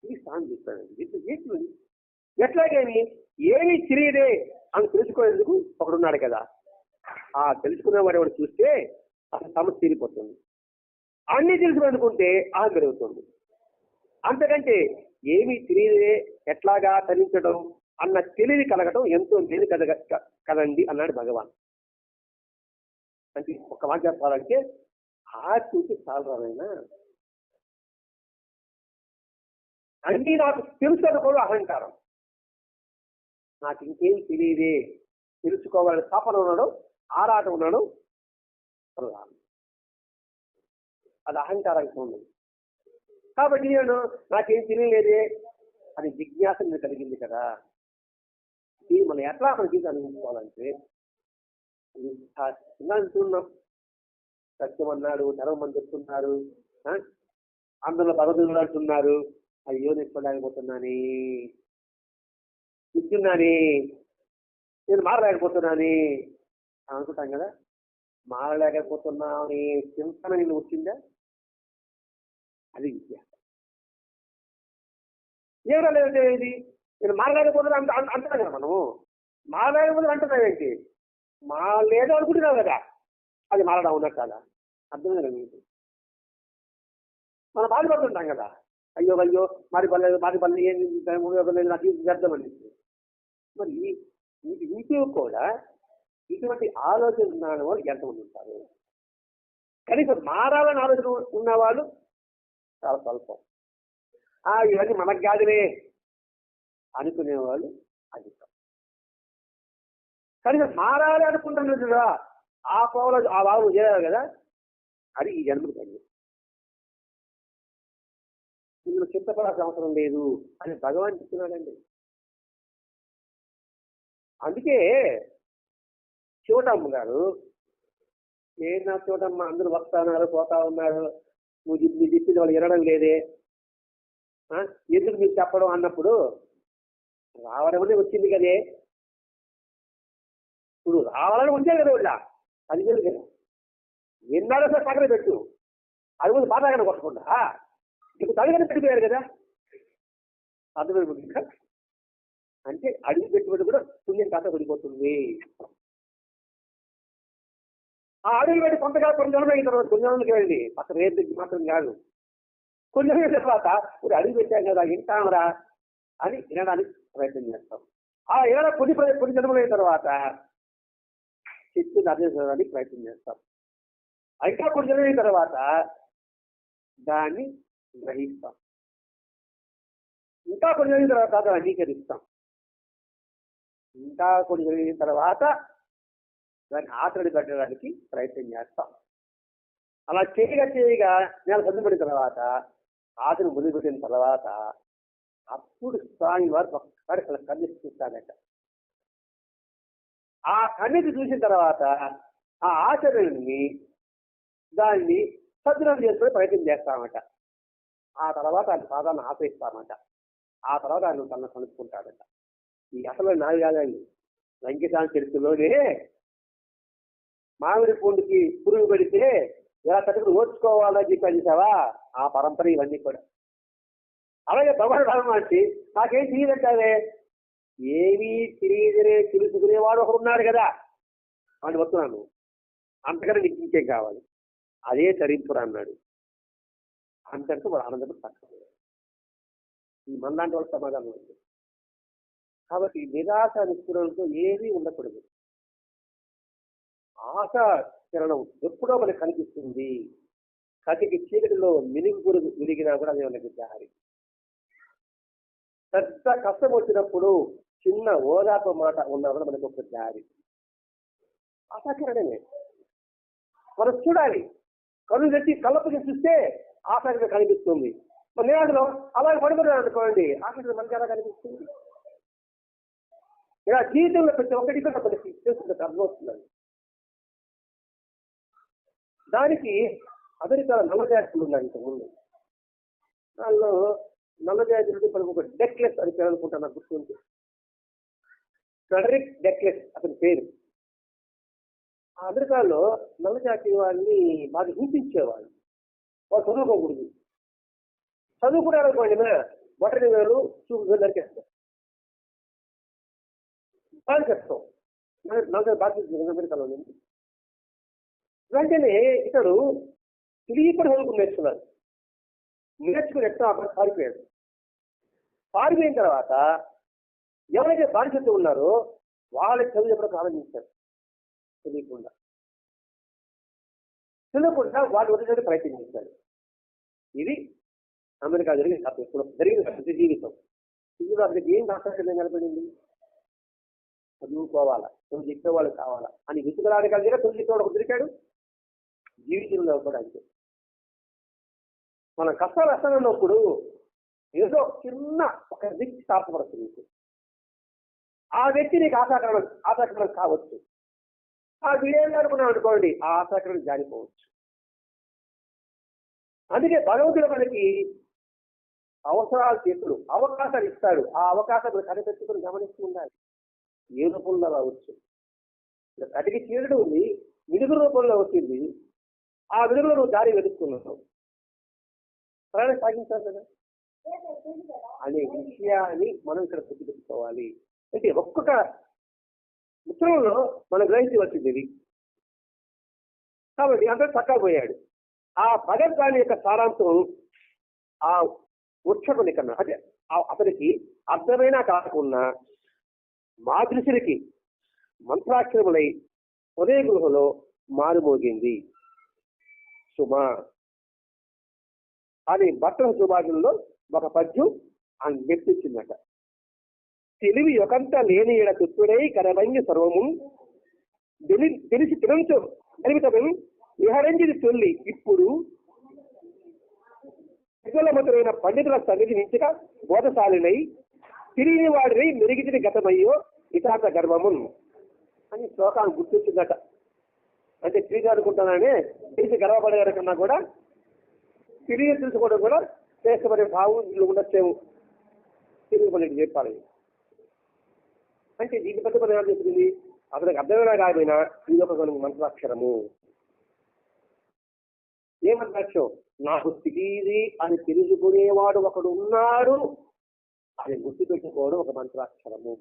ఇది స్థానం చెప్తానండి. ఎట్లాగేమి ఏమీ తెలియదే అని తెలుసుకునేందుకు ఒకడున్నాడు కదా, ఆ తెలుసుకునేవాడు ఎవరు చూస్తే అసలు సమస్య తీరిపోతుంది. అన్నీ తెలుసుకునుకుంటే ఆహం పెరుగుతుంది. అంతకంటే ఏమీ తెలియదే ఎట్లాగా తరించడం అన్న తెలివి కలగటం ఎంతో మేలు కదండి అన్నాడు భగవాన్. అంటే ఒక మాట చెప్పాలంటే ఆర్తి చాలరానైనా అన్నీ నాకు తెలుసు అనుకోవడం అహంకారం. నాకు ఇంకేం తెలియదే తెలుసుకోవాలని తపన ఉండడం, ఆరాటం ఉండడం ప్రధానం. అది అహంకారంగా ఉంది. కాబట్టి నేను నాకేం తెలియలేదే అని జిజ్ఞాస మీద కలిగింది కదా. ఇది మనం ఎట్లా మన జీవితం అనుభవించుకోవాలంటే అంటున్నాం, సత్యం అన్నాడు, ధర్మం అని చెప్తున్నారు, అందులో భగవద్గీత అంటున్నారు, అయ్యో నేర్చుకోలేకపోతున్నాని, ఇస్తున్నాని, నేను మారలేకపోతున్నాని అనుకుంటాం కదా. మారలేకపోతున్నా అని చింతన నేను వచ్చిందా? అది విద్య. ఏమన్నా లేదంటే ఇది నేను మారలేకపోతున్నా అంటున్నాం కదా. మనము మారలేకపోతే అంటున్నావేంటి? లేదో అనుకుంటున్నావు కదా, అది మారడం ఉన్నట్టు కదా. అర్థమైందా మీకు? మనం బాధపడుతుంటాం కదా, అయ్యో అయ్యో మారి పల్లె ఏం నాకు వ్యర్థం అనిపిస్తుంది. మరి ఇంకో కూడా ఇటువంటి ఆలోచన ఉన్న వాళ్ళు ఎంతమంది ఉంటారు? కనీసం మారాలని ఆలోచన ఉన్నవాళ్ళు చాలా స్వల్పం. ఇవన్నీ మనకు కాదులే అనుకునేవాళ్ళు అధికం. కనీసం మారాలి అనుకుంటున్నారు కదా, ఆ పోవలో ఆ భావం చేయాలి కదా, అది ఈ జన్మకు తగ్గి ఇందులో చింతపడాల్సిన అవసరం లేదు అని భగవాన్ చెప్తున్నాడండి. అందుకే చోటమ్మ గారు, ఏనా చోటమ్మ అందరూ వస్తున్నారు పోతా ఉన్నారు, నువ్వు చెప్పింది వాళ్ళు వినడం లేదే, ఎందుకు మీరు చెప్పడం అన్నప్పుడు రావడమనే వచ్చింది కదే, ఇప్పుడు రావాలని వచ్చాయి కదా వాళ్ళ, అది కదా ఎన్నాడో సార్ పక్కన పెట్టు, అది ముందు పాతాగన కొట్టకుండా ఇప్పుడు తల్లిగానే పెట్టిపోయారు కదా. అర్థమైపోతుంది. అంటే అడిగి పెట్టుబడి కూడా పుణ్యం కాస్త పడిపోతుంది. ఆ అడుగు పెట్టి కొంతగా కొన్ని జనం అయిన తర్వాత కొన్ని జనాలకి వెళ్ళి అసలు రేపు మాత్రం కాదు. కొన్ని జనం తర్వాత ఒక అడుగు పెట్టాం కదా వింటామరా అని వినడానికి ప్రయత్నం చేస్తాం. ఆ ఏడా కొన్ని జన్మలైన తర్వాత చెట్టుని అర్థం చేయడానికి ప్రయత్నం చేస్తాం. ఇంకా కొన్ని జన్మలైన తర్వాత దాన్ని గ్రహిస్తాం. ఇంకా కొన్ని జరిగిన తర్వాత దాన్ని అంగీకరిస్తాం. ఇంకా కొన్ని జరిగిన తర్వాత దాన్ని ఆచరణ పెట్టడానికి ప్రయత్నం చేస్తాం. అలా చేయగా నేను పొందుపడిన తర్వాత ఆచరణ మొదలుపెట్టిన తర్వాత అప్పుడు స్వామి వారు ఒక్కసారి అలా కన్ను చూస్తాడట. ఆ కన్నుని చూసిన తర్వాత ఆ ఆచరణని దాన్ని సద్వినియోగం చేసుకునే ప్రయత్నం చేస్తామట. ఆ తర్వాత ఆయన సాధారణ ఆశ్రయిస్తామట. ఆ తర్వాత ఆయన తన కనుక్కుంటాడట. ఈ అసలు నాది కాదండి, లంకిసాన్ చరిత్రలోనే మామిడి పూండికి పురుగు పెడితే ఎలా తట్టుకుని ఓర్చుకోవాలని చెప్పి చూసావా, ఆ పరంపర ఇవన్నీ కూడా. అలాగే భగవాన్ అంటే నాకేం తెలియదంటావే, ఏమీ తెలియదనే తెలుసుకునేవాడు ఒకరు ఉన్నారు కదా అని వస్తున్నాను, అంతకన్నా నీకు ఇంకేం కావాలి, అదే తరింపురా అన్నాడు. అంతటితో వాడు ఆనందపడి తక్కువ. ఈ మనలాంటి వాళ్ళ సమాధానం ఉంది. కాబట్టి నిరాశ నిస్పృహలతో ఏమీ ఉండకూడదు. ఆశ కిరణం ఎప్పుడో మనకు కనిపిస్తుంది. కటికి చీకటిలో మినిగురు విరిగినా కూడా అది మనకి దారి. పెద్ద కష్టం వచ్చినప్పుడు చిన్న ఓదార్పు మాట ఉన్నా కూడా మనకు ఒక దారి. ఆశాకిరణమే మనం చూడాలి. కళ్ళు తెచ్చి కళ్ళపు చూస్తే ఆశాకిరణ కనిపిస్తుంది. మన నేడులో అలాగే పడుకున్నాడు అనుకోండి, ఆశాకిరణ మనకి ఎలా కనిపిస్తుంది? ఇలా జీవితంలో ప్రతి ఒక్కటి కూడా మనకి చేస్తున్నట్టు అర్థమవుతుందండి. దానికి అమెరికాలో నల్లజాతులు ఉన్నాయి. ఇంతకుముందు దానిలో నల్లజాతులు మనకు ఒక డెక్లెస్ అని పేరు అనుకుంటా, నాకు గుర్తుంది. ఫ్రెడరిక్ డెక్లెస్ అతని పేరు. ఆ అమెరికాలో నల్లజాతి వాళ్ళని బాగా హింసించేవాళ్ళు. వాళ్ళు చదువుకోకూడదు. చదువుకున్నారు అనుకోండి, బొట్టని వేలు చూపు నరికేస్తారు. బాగా చెప్తాం నల్లజాతి బాధ్యత అమెరికాలో ఉంది. వెంటనే ఇతడు తెలియకుండా చదువుకుని నేర్చుకున్నాడు. నేర్చుకుని ఎట్లా అక్కడ పారిపోయాడు. పారిపోయిన తర్వాత ఎవరైతే బాధ్యత ఉన్నారో వాళ్ళకి చదువు ఎప్పుడో ప్రారంభించారు. తెలియకుండా వాళ్ళు వదిలేసే ప్రయత్నం చేశారు. ఇది అమెరికా జరిగిన ప్రతి జీవితం. ఇందులో అతనికి ఏం రాష్ట్రం నిలబడింది? చదువుకోవాలా, తొలి చెప్పేవాళ్ళు కావాలా అని వెతుకడానికి కలిగిన తొలి చెప్పేవాడు దొరికాడు. జీవితంలో కూడా అంతే. మన కష్టాలు అసలున్నప్పుడు ఏదో చిన్న ఒక వ్యక్తి స్థాపపడుతుంది. ఆ వ్యక్తి నీకు ఆశాకరణం కావచ్చు. ఆ వీడేం అనుకున్నాం అనుకోండి, ఆ ఆశాకరణం జారిపోవచ్చు. అందుకే భగవంతుడు మనకి అవసరాలు చేతులు అవకాశాలు ఇస్తాడు. ఆ అవకాశాలు కనిపెట్టుకుని గమనిస్తూ ఉండాలి. ఏ రూపంలో రావచ్చు. కటికి చీరడు ఉంది, విడుగు రూపంలో వచ్చింది. ఆ విడుగులో నువ్వు దారి వెతుక్కున్నావు, ప్రయాణం సాగించాలి కదా అనే విషయాన్ని మనం ఇక్కడ గుర్తుపెట్టుకోవాలి. అంటే ఒక్కొక్క ఉత్తరంలో మనం గ్రహించి వచ్చింది ఇది. కాబట్టి అందరూ చక్కగా పోయాడు. ఆ భగవద్గీత యొక్క సారాంశం ఆ ఉత్సకుని కన్నా, అంటే అతనికి అర్థమైనా కాకుండా మాతృశ్రీకి మంత్రాక్షరములై ఉదయ గృహలో మారుమోగింది. సుమ అని భక్తుల సుభాగ్యంలో ఒక పద్యం ఆయన వ్యక్తించిందట. తెలివి ఒకంత లేని ఎడ తుత్తుడై కరవంగి సర్వము తెలిసి తినంతో కలిపితను విహరించింది తొల్లి. ఇప్పుడు విఫలమతులైన పండితుల సన్నిధి నించక బోధశాలినై తిరిగి వాడిని మెరిగిన గతమయ్యో విశాఖ గర్వము అని శ్లోకాన్ని గుర్తించిందట. అంటే తిరిగి అనుకుంటానని తెలిసి గర్వపడే కన్నా కూడా తిరిగి తెలుసుకోవడం కూడా శ్రేష్టపడే భావం ఇల్లు ఉండొచ్చేమో. తిరిగి పని చెప్పాలి అంటే దీని పెద్ద పని ఏమని చెప్పింది? అతనికి అర్థమైనా కాకపోయినా ఇది ఒక మంత్రాక్షరము. ఏ మంత్రాక్షరం? నాకు తిరిగి అని తెలుసుకునేవాడు ఒకడు ఉన్నాడు అది గుర్తుపెట్టుకోవడం ఒక మంత్రాక్షరము.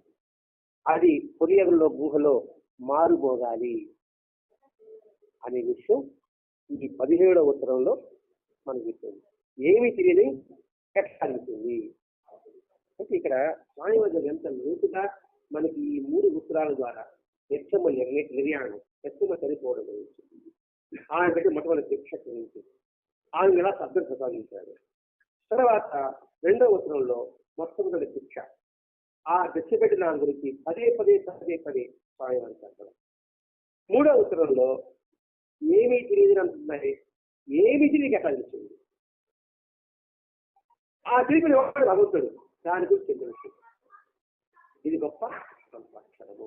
అది పొరియగులో గుహలో మారుమోగాలి. అనే విషయం ఈ 17వ ఉత్తరంలో మనకు చెప్తుంది. ఏమీ తెలియని ఎట్లా అనిపిస్తుంది అంటే ఇక్కడ స్వామి వద్ద ఎంత లోతుగా మనకి ఈ 3 ఉత్తరాల ద్వారా నిత్యమ నిర్యాణం నిత్యమ సరిపోవడం గురించి, ఆయన దగ్గర మొట్టమొదటి శిక్ష గురించి, ఆయన ఎలా శబ్దం ప్రసాదించాడు. తర్వాత 2వ ఉత్తరంలో మొట్టమొదటి శిక్ష, ఆ తెచ్చిపెట్టిన దాని గురించి పదే పదే స్వామి వారు చెప్పడం. 3వ ఉత్తరంలో ఏమీ తెలియదు అంటున్నాయి, ఏమీ తెలియక ఎట్లా అనిపించింది. ఆ తెలిపిన ఒకటి భగవంతుడు, దాని గురించి తెలుసు. ఇది గొప్ప సంపాక్షరము.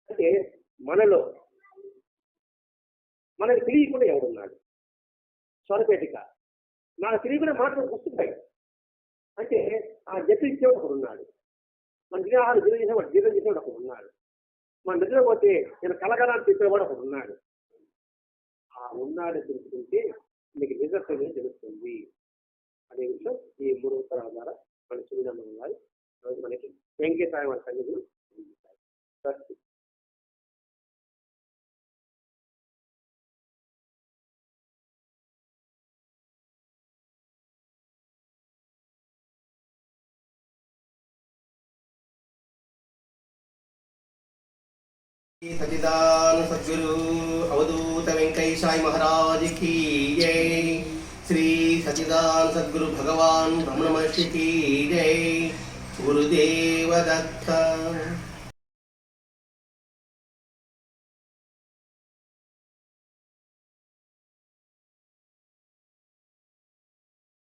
అంటే మనలో మనకు తెలియకుండా ఎవడున్నాడు, స్వరపేటిక నాకు తెలియకుండా మాటలు వస్తుంటాయి. అంటే ఆ జట్టు ఇచ్చేవాడు ఒకడు ఉన్నాడు, మన విగ్రహాలు జీవం చేసేవాడు జీవం చేసేవాడు ఒకడు ఉన్నాడు, మన నిద్ర పోతే నేను కలగలాన్ని చెప్పేవాడు ఒకడు ఉన్నాడు. ఆ ఉన్నాడు తెలుసుకుంటే మీకు నిజత్వం తెలుస్తుంది అనే విషయం ఈ 3 ఉత్తరాల ద్వారా మన చిరునమ్మకం గారు రోజు మనకి వెంకటేశ్వర వారి సన్నిధులు. सच्चिदानंद सद्गुरु अवधूत वेंकटेश साई महाराज की जय। श्री सच्चिदानंद सद्गुरु भगवान रमण महर्षि की जय। गुरुदेव दत्त।